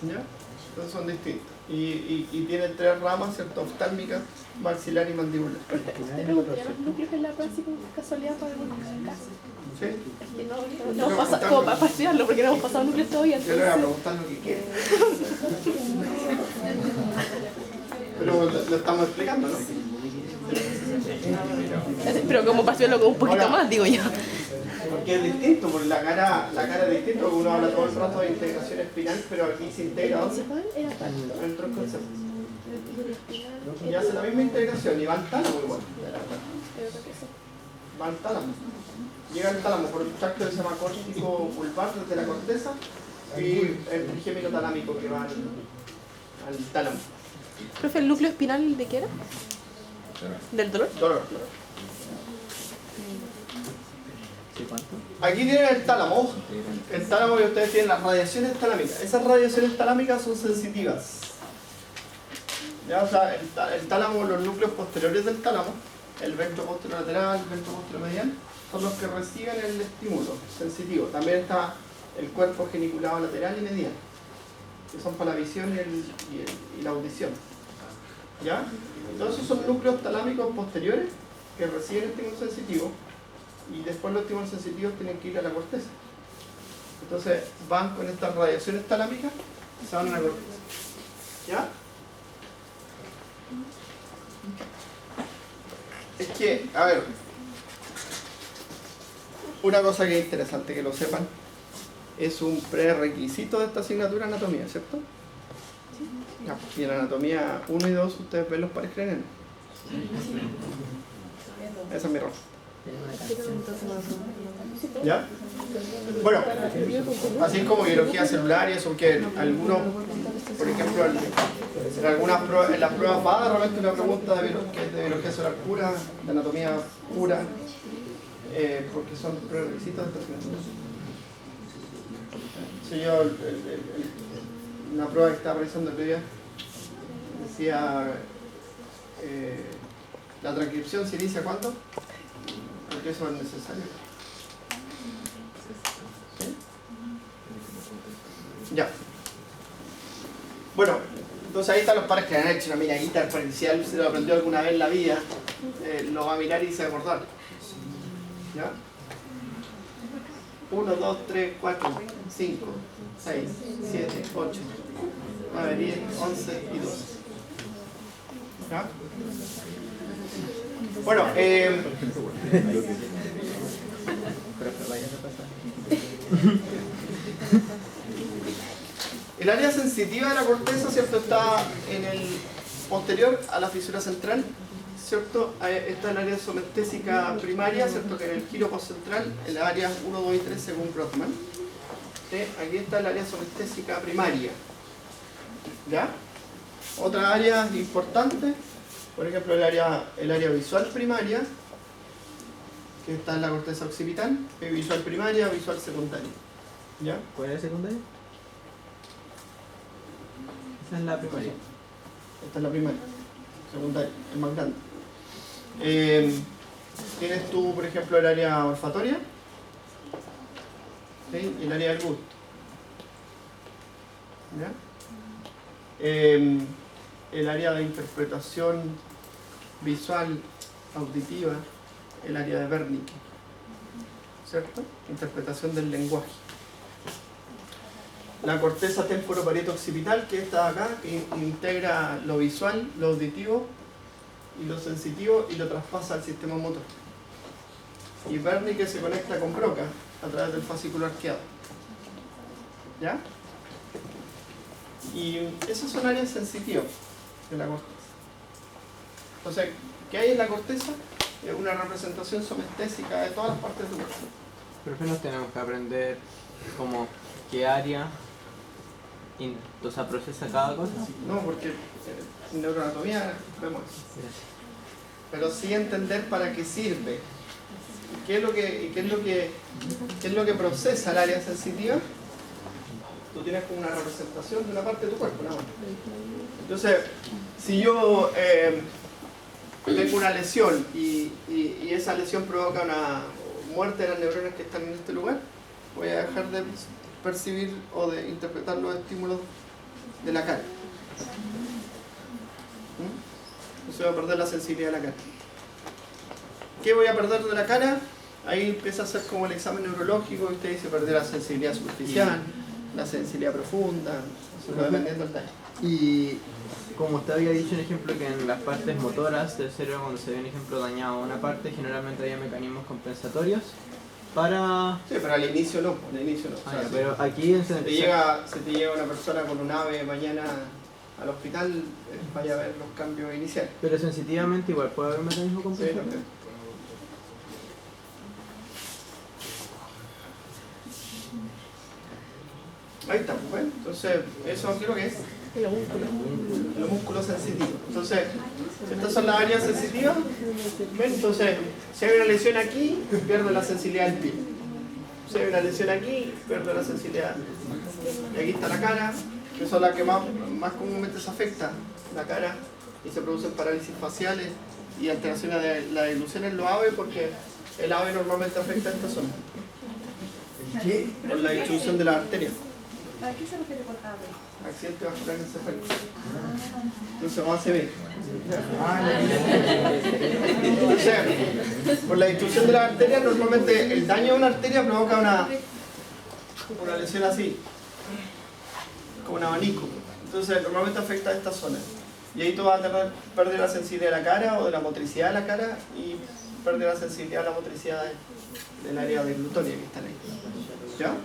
¿Ya? Entonces son distintos. Y tienen 3 ramas, ¿cierto? Oftálmica, maxilar y mandibular. ¿Te preguntaría los núcleos en la clase con casualidad para algunos casos? ¿Sí? Es que no hemos pasado, como para estudiarlo, porque no hemos pasado núcleos todavía. Yo le voy a Entonces, preguntar lo que quiere. Pero lo estamos explicando, ¿no? pero como para estudiarlo con un poquito Ahora, más, digo yo. Porque es distinto, porque la cara es distinto, porque uno habla todo el rato de integración espinal, pero aquí se integra ¿dónde? Era tacto. En el troncoencéfalo. Y hace la misma integración y va al tálamo igual. Va al tálamo. Llega al tálamo por el tracto que se llama córtico pulvar desde la corteza y el trigémino talámico que va al tálamo. Profe, ¿el núcleo espinal de qué era? ¿Del dolor? Dolor. ¿Sí, cuánto? Aquí tienen el tálamo. El tálamo, y ustedes tienen las radiaciones talámicas. Esas radiaciones talámicas son sensitivas. ¿Ya? O sea, el tálamo, los núcleos posteriores del tálamo, el ventro posterolateral, el ventro posteromedial, son los que reciben el estímulo sensitivo. También está el cuerpo geniculado lateral y medial, que son para la visión y la audición. ¿Ya? Entonces son núcleos talámicos posteriores que reciben el estímulo sensitivo y después los estímulos sensitivos tienen que ir a la corteza. Entonces van con estas radiaciones talámicas y se van a la corteza. ¿Ya? Es que, a ver, una cosa que es interesante que lo sepan, es un prerequisito de esta asignatura anatomía, ¿cierto? Ya, y en anatomía 1 y 2 ustedes ven los pares cranianos. Esa es mi respuesta. ¿Ya? Bueno, así como biología celular y eso, que algunos, por ejemplo, en algunas pruebas, en las pruebas va de repente una pregunta de biología celular pura, de anatomía pura, porque son prerequisitos de esta asignatura. Sí, yo, una prueba que estaba revisando el otro día decía la transcripción se inicia ¿cuánto? Porque eso es necesario. ¿Sí? Ya. Bueno, entonces ahí están los pares que han hecho una miradita exponencial, se lo aprendió alguna vez en la vida, lo va a mirar y se va a acordar. ¿Ya? 1, 2, 3, 4, 5, 6, 7, 8, 9, 10, 11 y 12. ¿Ya? Bueno, el área sensitiva de la corteza, ¿cierto? Está en el posterior a la fisura central, ¿cierto? Está el área somestésica primaria, ¿cierto? Que en el giro postcentral, en las áreas 1, 2 y 3 según Grothman. Aquí está el área somestésica primaria. ¿Ya? Otra área importante, por ejemplo el área visual primaria, que está en la corteza occipital, visual primaria, visual secundaria. ¿Ya? ¿Cuál es la secundaria? Esa es la primaria. Esta es la primaria, secundaria, es más grande. Tienes tú, por ejemplo, el área olfatoria, ¿sí? Y el área del gusto. ¿Ya? El área de interpretación visual, auditiva, el área de Wernicke, ¿cierto? Interpretación del lenguaje. La corteza temporoparieto-occipital, que está acá, que integra lo visual, lo auditivo y lo sensitivo y lo traspasa al sistema motor. Y Wernicke se conecta con Broca a través del fascículo arqueado. ¿Ya? Y esas son áreas sensitivas de la corteza. Entonces, ¿qué hay en la corteza? Es una representación somestésica de todas las partes del cuerpo. Pero al menos tenemos que aprender como qué área procesa cada cosa. No, porque en neuroanatomía vemos eso. Pero sí entender para qué sirve. ¿Qué es lo que procesa el área sensitiva? Tú tienes como una representación de una parte de tu cuerpo, nada más. Entonces, si yo tengo una lesión y esa lesión provoca una muerte de las neuronas que están en este lugar, voy a dejar de percibir o de interpretar los estímulos de la cara. Entonces voy a perder la sensibilidad de la cara. ¿Qué voy a perder de la cara? Ahí empieza a ser como el examen neurológico y usted dice perder la sensibilidad superficial, la sensibilidad profunda, dependiendo del daño. Y como usted había dicho, un ejemplo, que en las partes motoras del cerebro, cuando se ve un ejemplo dañado una parte, generalmente había mecanismos compensatorios para... Sí, pero al inicio no, al inicio no. O sea, pero aquí en si te llega una persona con un ave mañana al hospital, vaya a ver los cambios iniciales. Pero sensitivamente igual puede haber un mecanismo compensatorio. Sí, ahí está, pues, entonces eso es lo que es los músculos sensitivos. Entonces, estas son las áreas sensitivas. ¿Ven? Entonces, si hay una lesión aquí, pierde la sensibilidad del pie. Si hay una lesión aquí, pierde la sensibilidad. Y aquí está la cara, que son las que más comúnmente se afecta, la cara, y se producen parálisis faciales y alteraciones de la ilusión en los aves, porque el ave normalmente afecta a esta zona. ¿Qué? Por la distribución de las arterias. ¿A qué se refiere con ave? Accidente vascular encefálico. Entonces vamos a CB. Entonces, por la distribución de las arterias, normalmente el daño de una arteria provoca una lesión así, como un abanico. Entonces normalmente afecta a esta zona. Y ahí tú vas a perder la sensibilidad de la cara o de la motricidad de la cara y perder la sensibilidad de la motricidad del área de glutonia que están ahí. ¿Ya?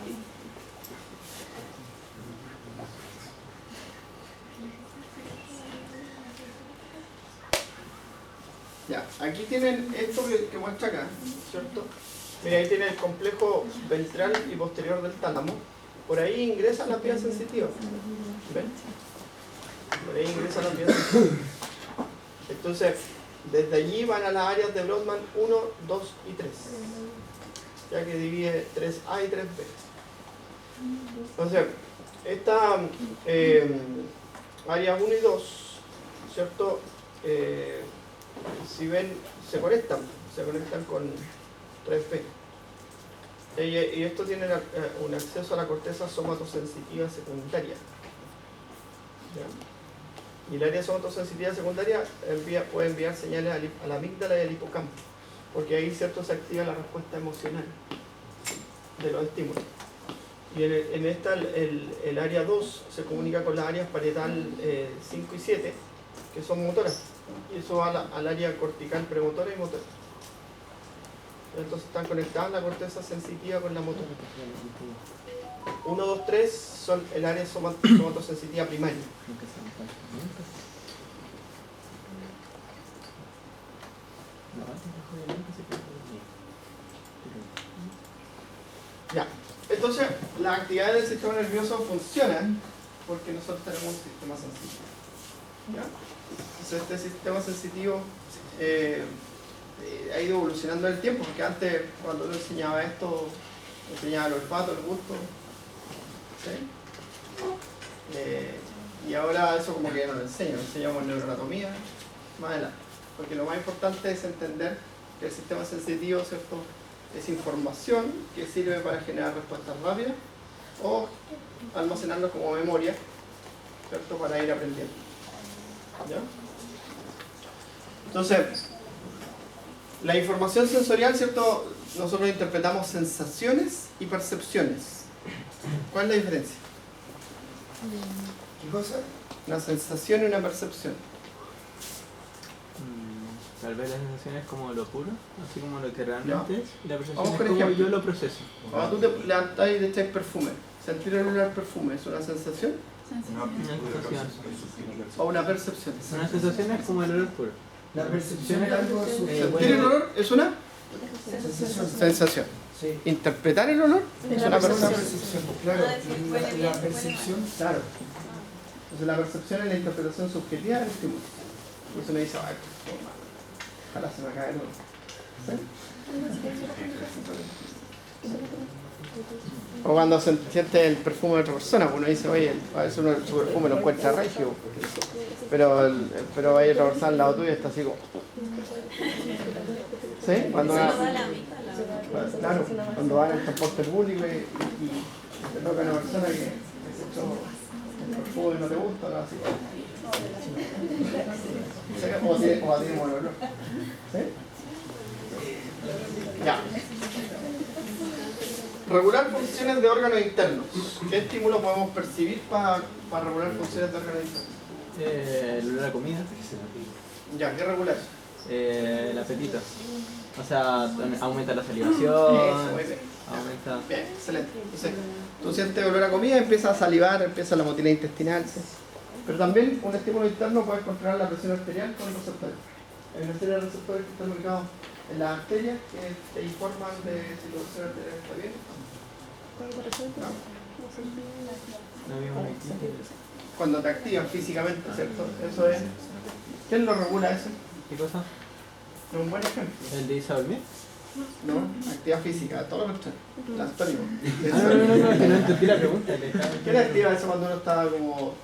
Ya, aquí tienen esto que muestra acá, ¿cierto? Mira, ahí tiene el complejo ventral y posterior del tálamo. Por ahí ingresan las vías sensitivas. ¿Ven? Por ahí ingresan las vías sensitivas. Entonces, desde allí van a las áreas de Brodmann 1, 2 y 3. Ya que divide 3A y 3B. Entonces, esta áreas 1 y 2, ¿cierto? Si ven, se conectan con 3B. Y esto tiene un acceso a la corteza somatosensitiva secundaria. ¿Ya? Y el área somatosensitiva secundaria puede enviar señales a la amígdala y al hipocampo, porque ahí, ¿cierto?, se activa la respuesta emocional de los estímulos. Y en esta, el área 2 se comunica con las áreas parietal 5 y 7, que son motoras. Y eso va al área cortical premotora y motora. Entonces están conectadas la corteza sensitiva con la motora. 1, 2, 3 son el área somatosensitiva primaria. Ya, entonces las actividades del sistema nervioso funcionan porque nosotros tenemos un sistema sensitivo. ¿Ya? Entonces este sistema sensitivo ha ido evolucionando en el tiempo, porque antes cuando yo enseñaba esto, enseñaba el olfato, el gusto, ¿sí? Y ahora eso como que no lo enseño, enseñamos neuroanatomía más adelante, porque lo más importante es entender que el sistema sensitivo, ¿cierto?, es información que sirve para generar respuestas rápidas o almacenarlo como memoria, ¿cierto?, para ir aprendiendo. ¿Ya? Entonces, la información sensorial, ¿cierto?, nosotros interpretamos sensaciones y percepciones. ¿Cuál es la diferencia? ¿Qué cosa? Una sensación y una percepción. Tal vez la sensación es como lo puro, así como lo que realmente es, y la percepción Vamos es con como ejemplo. yo lo proceso. Cuando tú te levantas y te echas perfume, sentir el olor al perfume, ¿es una sensación Una sensación. o una percepción? Una sensación es como el olor puro. La percepción es algo ¿Sentir el olor es una sensación? Sí. ¿Interpretar el olor es una Es una percepción? percepción, claro. La percepción, Claro. Entonces la percepción es la interpretación subjetiva del estímulo. Y eso me dice, ay, ojalá se me acabe el olor. ¿Sí? O cuando se siente el perfume de otra persona, uno dice, oye, a veces uno su perfume lo encuentra regio, pero hay otra persona al lado tuyo y está así como... ¿Sí? Cuando va, claro, cuando va en el transporte público y te toca a una persona que se echó el perfume y no te gusta, no, así como... ¿Sí? O a ti como el olor. ¿Sí? Ya. Regular funciones de órganos internos. ¿Qué estímulo podemos percibir para regular funciones de órganos internos? El olor a comida. Ya, ¿qué regular? El apetito. O sea, aumenta la salivación. Eso, muy bien. Aumenta. Bien, excelente. Entonces, tú sientes olor a comida, empiezas a salivar, empieza la motilidad intestinal. ¿Sí? Pero también un estímulo interno puede controlar la presión arterial con receptores. Hay una serie de receptores que están ubicados en las arterias que te informan de si la presión arterial está bien. Cuando te activas físicamente, ¿cierto? Eso es. ¿Quién lo regula eso? ¿Qué cosa? Es un buen ejemplo. ¿El de irse a dormir? No, actividad física, todo lo contrario. La antónimo. No, que no entendí la pregunta. ¿Qué le activa eso cuando uno está como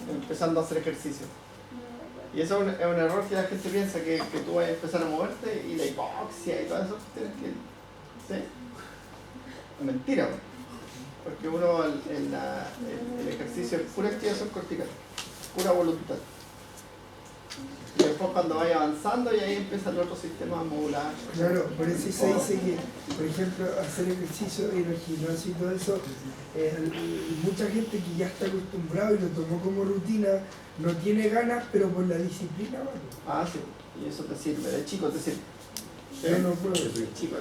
empezando a hacer ejercicio? Y eso es un error que la gente piensa que tú vas a empezar a moverte y la hipoxia y todo eso tienes que... ¿Sí? Es mentira, ¿no? Porque uno el ejercicio es pura activación cortical, pura voluntad. Y después cuando vaya avanzando y ahí empieza el otro sistema modular. Claro, por eso se dice que, por ejemplo, hacer ejercicio en el gimnasio y todo eso, mucha gente que ya está acostumbrado y lo tomó como rutina, no tiene ganas, pero por la disciplina, ¿vale? Ah, sí, y eso te sirve, de chico te sirve. Yo no puedo. Chico.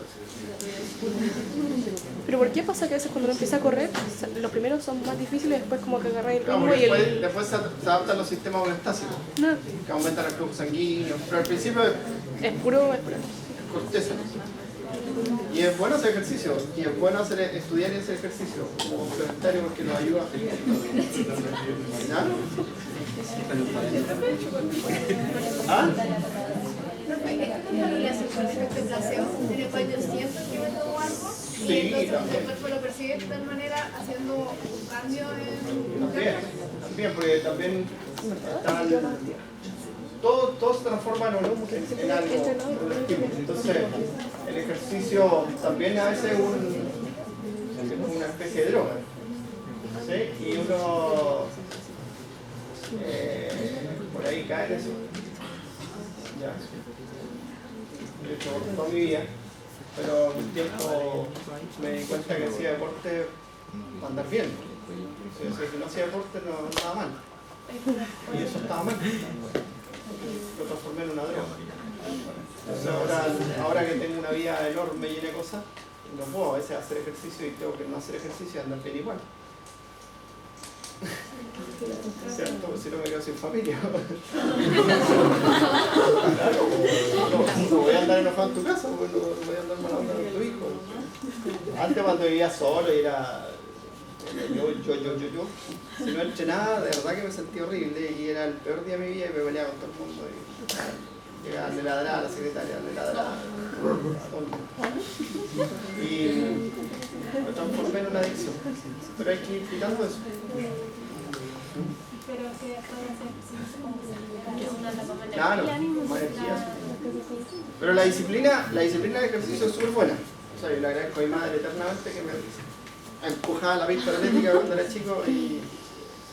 Pero ¿por qué pasa que a veces cuando uno empieza a correr, los primeros son más difíciles, después como que agarra el Claro, ritmo y porque el... después se adaptan los sistemas homeostásicos, No, que aumentan el flujo sanguíneo, pero al principio es puro... corteza. Y es bueno hacer ejercicio, y es bueno estudiar y hacer ejercicio como complementario porque nos ayuda. ¿Ya? ¿Ah? ¿Tiene cuando siento que me tomo algo? Sí, Y entonces también. el cuerpo lo percibe de tal manera haciendo un cambio en... También, porque también están, todo se transforma en algo, en algo, en un estímulo. Entonces, el ejercicio también a veces es una especie de droga. ¿Sí? Y uno por ahí cae en eso. Ya. De hecho, toda mi vida. Pero un tiempo me di cuenta que hacía deporte para andar bien. Si no hacía deporte no estaba mal. Y eso estaba mal. Lo transformé en una droga. Entonces ahora que tengo una vida enorme llena de cosas, no puedo a veces hacer ejercicio y tengo que no hacer ejercicio y andar bien igual. ¿Cierto? Si no me quedo sin familia. Claro, no voy a andar enojado en tu casa, no voy a andar mal hablando con tu hijo. Antes cuando vivía solo y era yo, si no entrenaba, de verdad que me sentía horrible y era el peor día de mi vida y me peleaba con todo el mundo. Y llegaba, le ladraba a la secretaria, le ladraba a todo el mundo. Y me transformé en una adicción. Pero hay que ir quitando eso. Pero que puede hacer como una etapa más Claro, más energía. Pero la disciplina de ejercicio es súper buena. O sea, yo le agradezco a mi madre eternamente que me empujaba la pista atlética cuando era chico y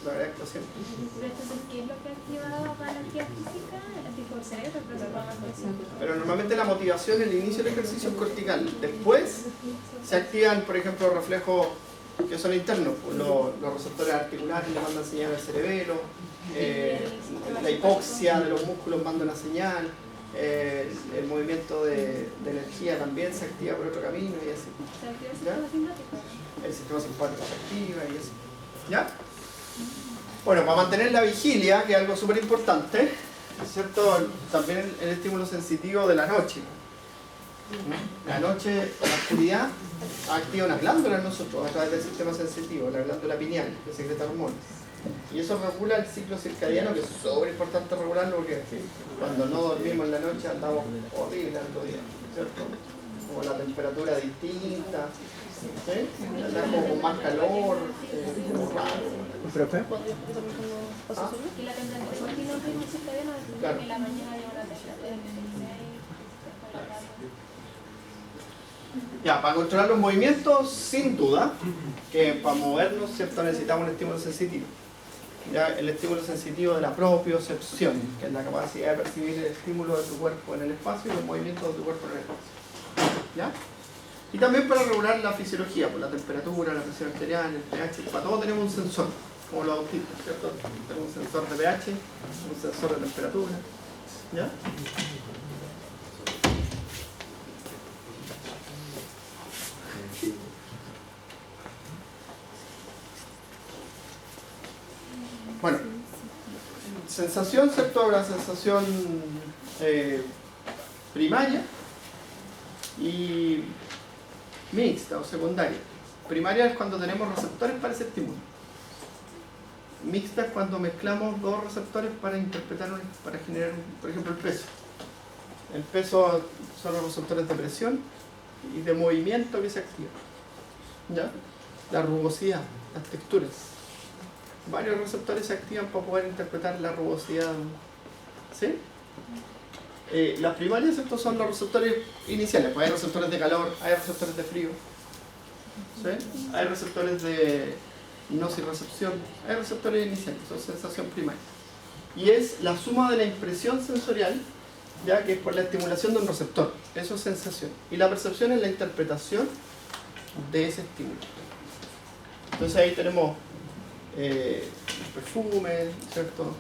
lo agradezco siempre. Pero entonces, ¿qué es lo que activa para la energía física? El tipo de cerebro, pero para la atención. Pero normalmente la motivación, el inicio del ejercicio es cortical. Después se activan, por ejemplo, reflejos que son internos. Los receptores articulares le mandan señal al cerebelo, la hipoxia de los músculos manda una señal, el movimiento de energía también se activa por otro camino y así. ¿Se activa el ¿Ya? sistema simpático? El sistema simpático se activa y así. ¿Ya? Bueno, para mantener la vigilia, que es algo súper importante, ¿cierto? También el estímulo sensitivo de la noche. La noche, la oscuridad, activa unas glándulas en nosotros a través del sistema sensitivo, la glándula pineal, que secreta hormonas. Y eso regula el ciclo circadiano, que es súper importante regularlo porque cuando no dormimos en la noche andamos horrible al otro día, ¿cierto? Como la temperatura distinta, ¿sí? Andamos con más calor, como raro. ¿Profe? Que la temperatura tiene un ritmo circadiano Claro. en la mañana y una temperatura. Ya, para controlar los movimientos, sin duda, que para movernos, ¿cierto? Necesitamos un estímulo sensitivo. Ya, el estímulo sensitivo de la propiocepción, que es la capacidad de percibir el estímulo de tu cuerpo en el espacio y los movimientos de tu cuerpo en el espacio. ¿Ya? Y también para regular la fisiología, por la temperatura, la presión arterial, el pH, para todo tenemos un sensor, como los autistas, ¿cierto? Tenemos un sensor de pH, un sensor de temperatura. ¿Ya? Bueno, sensación, ¿cierto? La sensación primaria y mixta o secundaria. Primaria es cuando tenemos receptores para ese estímulo. Mixta es cuando mezclamos dos receptores para interpretar, para generar, por ejemplo, el peso. El peso son los receptores de presión y de movimiento que se activan. ¿Ya? La rugosidad, las texturas. Varios receptores se activan para poder interpretar la rugosidad. ¿Sí? Las primarias, estos son los receptores iniciales, pues hay receptores de calor, hay receptores de frío, ¿sí? Hay receptores de nocicepción, hay receptores iniciales, son sensación primaria. y es la suma de la impresión sensorial, ya que es por la estimulación de un receptor. Eso es sensación. Y la percepción es la interpretación de ese estímulo. Entonces ahí tenemos el perfume, ¿cierto?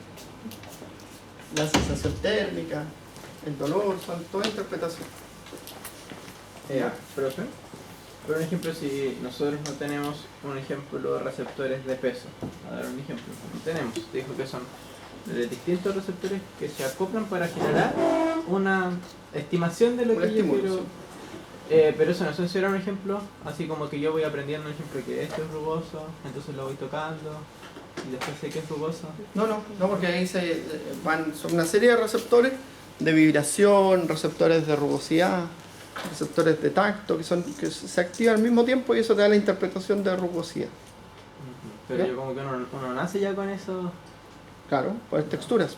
La sensación térmica, el dolor, son toda interpretación. Profe, por un ejemplo, si nosotros no tenemos un ejemplo de receptores de peso, a dar un ejemplo, no tenemos, te dijo que son de distintos receptores que se acoplan para generar una estimación de lo Un que yo estímulo, quiero. sí. Pero eso no sé si era un ejemplo, así como que yo voy aprendiendo un ejemplo que esto es rugoso, entonces lo voy tocando y después sé que es rugoso. No, porque ahí son una serie de receptores de vibración, receptores de rugosidad, receptores de tacto, que se activan al mismo tiempo y eso te da la interpretación de rugosidad. Pero ¿Ya? yo como que uno nace ya con eso. Claro, pues texturas.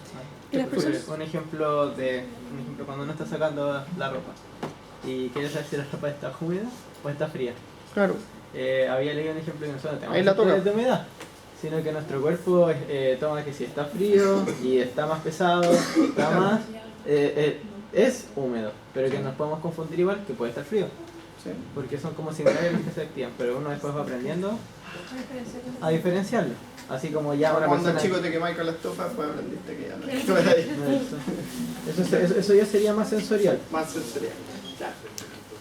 ¿Y las personas? Un ejemplo cuando uno está sacando la ropa y quiere saber si la ropa está húmeda o está fría. Claro. Había leído un ejemplo que nosotros no tenemos Ahí la toca. sensores de humedad, sino que nuestro cuerpo toma que si está frío y está más pesado, está más, es húmedo, pero que nos podemos confundir igual que puede estar frío, Sí. porque son como similares los que se activan, pero uno después va aprendiendo a diferenciarlo. Así como ya una Cuando persona... chico te quemáis con la estufa, pues aprendiste que ya no hay que ahí. Eso ya sería más sensorial. Más sensorial. Claro.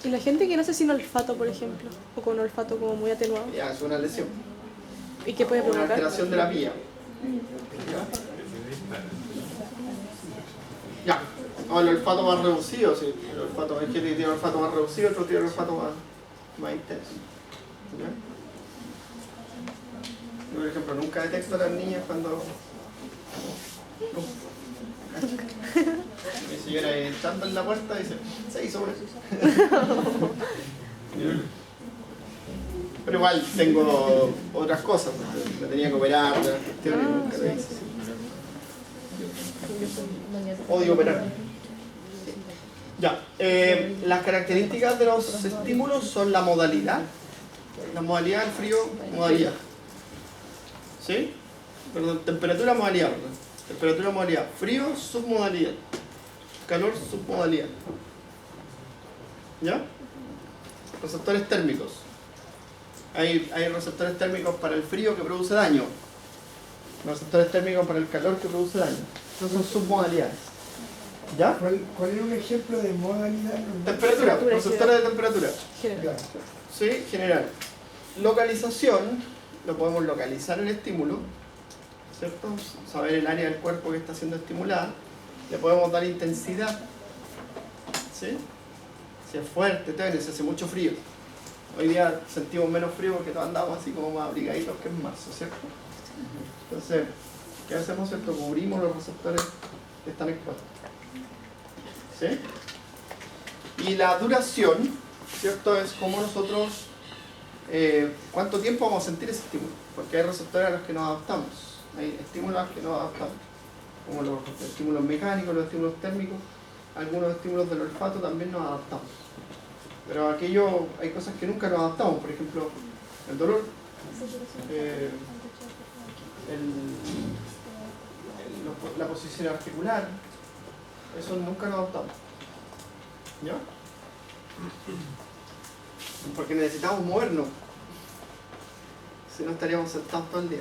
Y la gente que nace sin olfato, por ejemplo, o con un olfato como muy atenuado, Ya, es una lesión. ¿y qué puede Una provocar? alteración de la vía. Ya. O el olfato más reducido, sí. El olfato, hay gente que tiene el olfato más reducido, otro tiene el olfato más intenso. ¿Ya? Yo, por ejemplo, nunca detecto a las niñas cuando... Mi señora entrando en la puerta dice, se hizo una. Pero igual tengo otras cosas, me tenía que operar, otras cuestiones, nunca lo hice. Odio operar. Ya, las características de los estímulos son la modalidad del frío, modalidad. ¿Sí? Perdón, temperatura, modalidad, perdón. Temperatura, modalidad. Frío, submodalidad. Calor, submodalidad. ¿Ya? Receptores térmicos. Hay receptores térmicos para el frío que produce daño. Receptores térmicos para el calor que produce daño. Esas son submodalidades. ¿Ya? ¿Cuál era un ejemplo de modalidad? Temperatura, Temperatura, receptores de temperatura. General. Ya. Sí, general. Localización, lo podemos localizar el estímulo, ¿cierto? Saber el área del cuerpo que está siendo estimulada. Le podemos dar intensidad, ¿sí? Si es fuerte, si hace mucho frío. Hoy día sentimos menos frío porque todos andamos así como más abrigaditos que en marzo, ¿cierto? Entonces, ¿qué hacemos, cierto? Cubrimos los receptores que están expuestos. ¿Sí? Y la duración, ¿cierto? Es como nosotros, cuánto tiempo vamos a sentir ese estímulo. Porque hay receptores a los que nos adaptamos. Hay estímulos a los que nos adaptamos. Como los estímulos mecánicos, los estímulos térmicos. Algunos estímulos del olfato también nos adaptamos. Pero aquello, hay cosas que nunca nos adaptamos. Por ejemplo, el dolor. La posición articular. Eso nunca nos adaptamos. ¿Ya? Porque necesitamos movernos. Si no estaríamos sentados todo el día.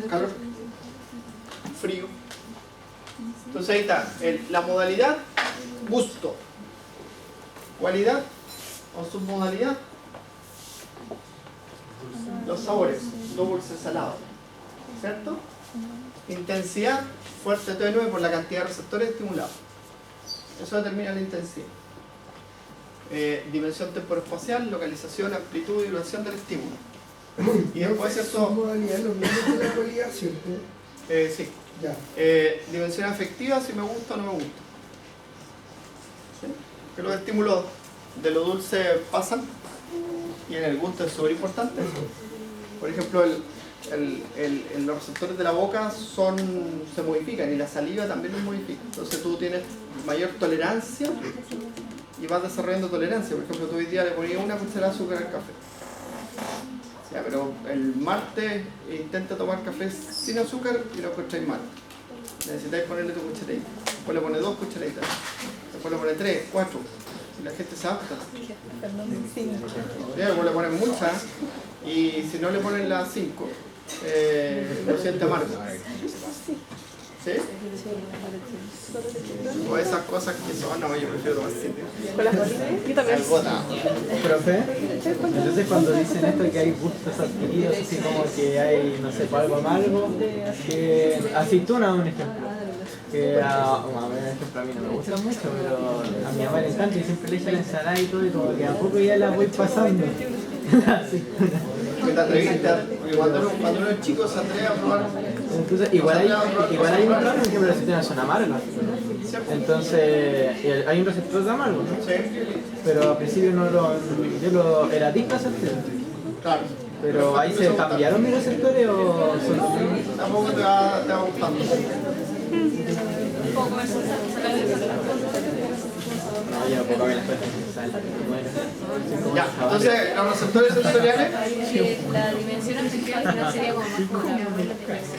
Calor, frío. Entonces ahí está, la modalidad, gusto. Cualidad o submodalidad, los sabores, dulce, salado. ¿Cierto? Intensidad, fuerte, tenue por la cantidad de receptores estimulados. Eso determina la intensidad. Dimensión temporoespacial, localización, amplitud y duración del estímulo. Y después eso... modalidad lo mismo que la cualidad, ¿cierto? Sí. Ya. Dimensión afectiva, si me gusta o no me gusta. ¿Sí? Que los estímulos de lo dulce pasan y en el gusto es súper importante. Por ejemplo, los receptores de la boca se modifican y la saliva también los modifica. Entonces tú tienes mayor tolerancia y vas desarrollando tolerancia. Por ejemplo, tú hoy día le ponías una cucharada de azúcar al café. Ya, pero el martes intenta tomar café sin azúcar y lo encontráis mal. Necesitáis ponerle tu cucharadita. Después le pones 2 cucharaditas. Después le pones 3, 4. Y la gente se adapta. Ya, después le pones muchas. Y si no le ponen las 5, lo siente amargo. ¿Sí? O esas cosas que son, no, yo prefiero tomar 7. ¿Con las gotitas? Yo también. Profe, entonces cuando dicen esto que hay gustos adquiridos, así como que hay, no sé, algo amargo, que aceituna, un ejemplo. Que a mí no me gusta mucho, pero a mi mamá le encanta y siempre le echa la ensalada y todo, y como que a poco ya la voy pasando. Porque te atreviste, porque cuando uno es chico se atreve a probar. Entonces, igual hay un plano en que las aceitunas son amargas. Entonces, hay un receptor de amargo, ¿no? Sí. Pero al principio era adicto a ese aceituna. Claro. Pero ahí se cambiaron mis receptores o son los mismos. Tampoco te va gustando. No, yo no puedo comer las cosas sin sal. Bueno, Ya, entonces los receptores sensoriales. La dimensión afectiva al final sería como más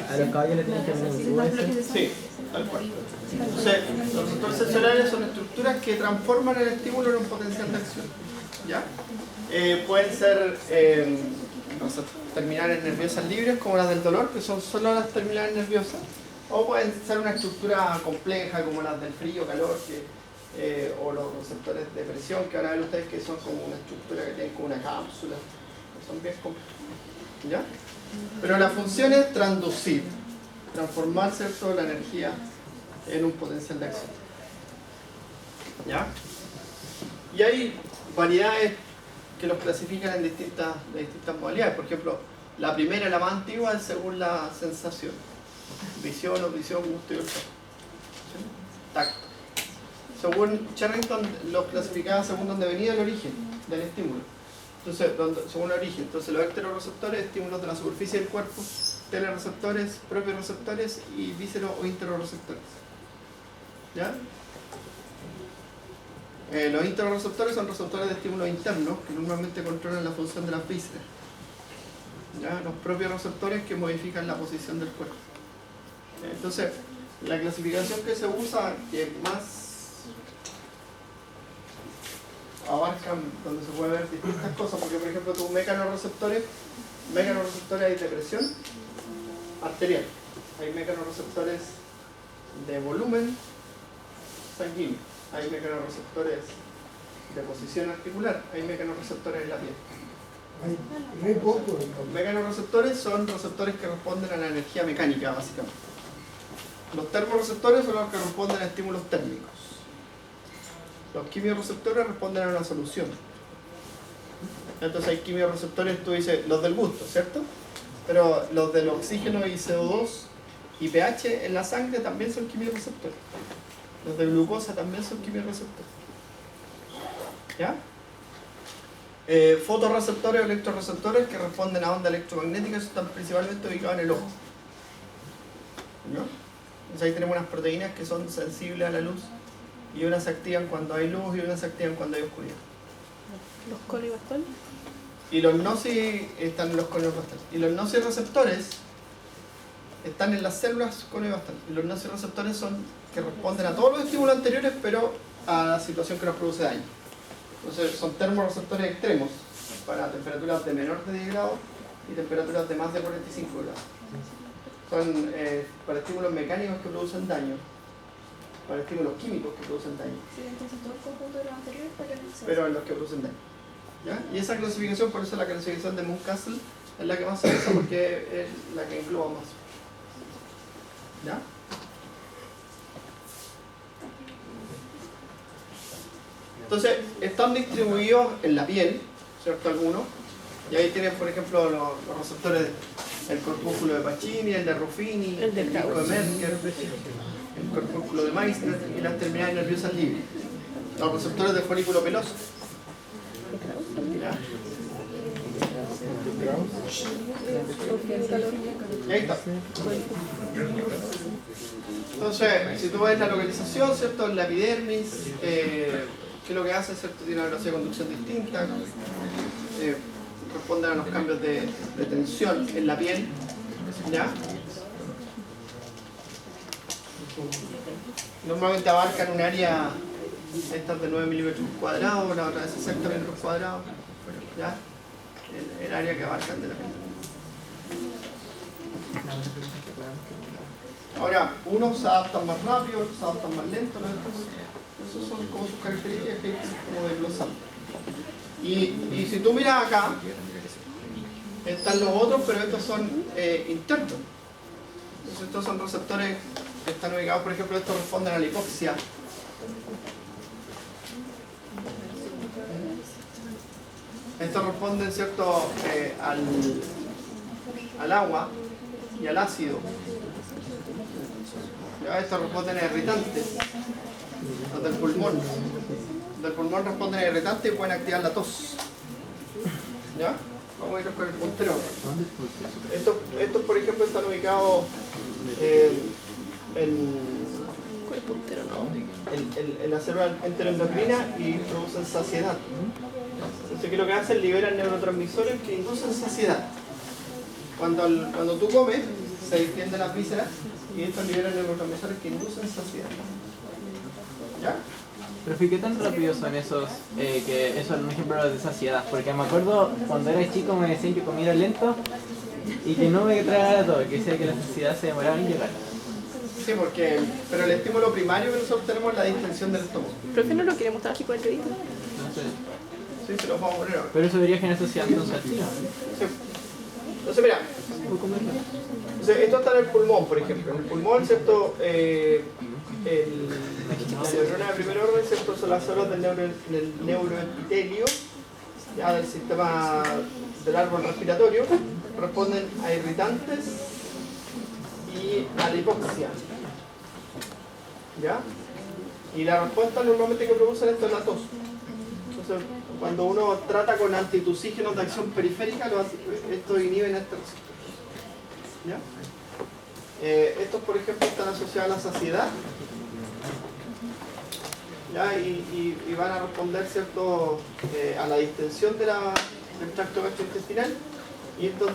a los caballos les tienen que poner un hueso. Sí, tal cual. Entonces, los receptores sensoriales son estructuras que transforman el estímulo en un potencial de acción. ¿Ya? Pueden ser terminales nerviosas libres, como las del dolor, que son solo las terminales nerviosas. O pueden ser una estructura compleja, como las del frío, calor, o los receptores de presión, que ahora ven ustedes que son como una estructura que tienen como una cápsula. Son bien complejos. ¿Ya? Pero la función es transducir, transformar, ¿cierto?, la energía en un potencial de acción. ¿Ya? Y hay variedades que los clasifican en distintas modalidades. Por ejemplo, la primera, la más antigua, es según la sensación. Visión, audición, gusto y olfato. ¿Sí? Tacto. Según Charrington, los clasificaba según donde venía el origen del estímulo. Entonces, según el origen. Entonces, los ecteroreceptores, estímulos de la superficie del cuerpo, telereceptores, propios receptores y víscero o interoreceptores. ¿Ya? Los interoreceptores son receptores de estímulos internos que normalmente controlan la función de las vísceras. ¿Ya? Los propios receptores que modifican la posición del cuerpo. Entonces, la clasificación que se usa, que más abarcan, donde se puede ver distintas cosas, porque por ejemplo tus mecanorreceptores hay de presión arterial, hay mecanorreceptores de volumen sanguíneo, hay mecanorreceptores de posición articular, hay mecanorreceptores en la piel. Hay re poco. Los mecanorreceptores son receptores que responden a la energía mecánica, básicamente. Los termorreceptores son los que responden a estímulos térmicos. Los quimiorreceptores responden a una solución. Entonces hay quimiorreceptores, tú dices, los del gusto, ¿cierto? Pero los del oxígeno y CO2 y pH en la sangre también son quimiorreceptores. Los de glucosa también son quimiorreceptores. ¿Ya? Fotorreceptores o electroreceptores que responden a ondas electromagnéticas están principalmente ubicados en el ojo. ¿No? Entonces ahí tenemos unas proteínas que son sensibles a la luz y unas se activan cuando hay luz y unas se activan cuando hay oscuridad. Los colibastones. Y los noci están en los conobastales. Y los nocireceptores están en las células conobastales. Y los nocireceptores son que responden a todos los estímulos anteriores, pero a la situación que nos produce daño. Entonces son termorreceptores extremos para temperaturas de menor de 10 grados y temperaturas de más de 45 grados. Son para estímulos mecánicos que producen daño, para estímulos químicos que producen daño. Sí, entonces todo el conjunto de los anteriores, pero en los que producen daño. ¿Ya? Y esa clasificación, por eso la clasificación de Mooncastle es la que más se usa porque es la que engloba más. ¿Ya? Entonces, están distribuidos en la piel, ¿cierto? Algunos. Y ahí tienen, por ejemplo, los receptores, el corpúsculo de Pacini, el de Ruffini, el disco de Merker, el corpúsculo de Meissner y las terminales nerviosas libres. Los receptores del folículo peloso. ¿Ya? Y ahí está. Entonces, si tú ves la localización, ¿cierto? En la epidermis, ¿qué es lo que hace? ¿Cierto? Tiene una velocidad de conducción distinta, responden a los cambios de tensión en la piel, ¿ya? Normalmente abarcan un área, esta de 9 milímetros cuadrados, la otra de 60 milímetros cuadrados, ¿ya? El área que abarcan de la piel. Ahora, unos se adaptan más rápido, otros se adaptan más lento, ¿no? Esas son como sus características que hay como desglosar. Y si tú miras acá, están los otros, pero estos son internos. Entonces, estos son receptores que están ubicados, por ejemplo, estos responden a la hipoxia. Estos responden, ¿cierto?, al agua y al ácido. ¿Ya? Estos responden a irritantes. Los del pulmón. Los del pulmón responden a irritantes y pueden activar la tos. ¿Ya? Vamos a ir con el puntero. Estos, por ejemplo, están ubicados en la célula enteroendocrina y producen saciedad. Entonces, ¿qué es lo que hacen? Liberan neurotransmisores que inducen saciedad. Cuando tú comes, se distienden las vísceras y estos liberan neurotransmisores que inducen saciedad. ¿Ya? Pero ¿qué tan rápidos son esos, que eso es un ejemplo de saciedad? Porque me acuerdo cuando era chico me decían que comiera lento y que no me tragara todo, que decía que la saciedad se demoraba en llegar. Sí, pero el estímulo primario que nosotros tenemos es la distensión del estómago. ¿Profe no lo quiere mostrar aquí con el dedito? No sé. Sí, se lo vamos a poner ahora. Pero eso debería generar saciedad entonces al tiro. Sí. Entonces, mira. Entonces, esto está en el pulmón, por ejemplo. En el pulmón, ¿cierto? La neurona de primer orden, ¿cierto? Son las células del neuroepitelio, ya del sistema del árbol respiratorio, responden a irritantes y a la hipoxia. ¿Ya? Y la respuesta normalmente que producen esto es la tos. Entonces, cuando uno trata con antitusígenos de acción periférica, estos inhiben este receptor. ¿Ya? Estos, por ejemplo, están asociados a la saciedad. ¿Ya? Y van a responder, ¿cierto?, a la distensión del tracto gastrointestinal, y estos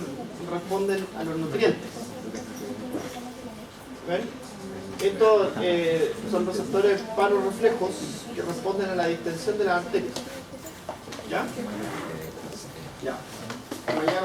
responden a los nutrientes. ¿Ven? Estos son receptores parorreflejos que responden a la distensión de las arterias. ¿Ya? Ya. Mañana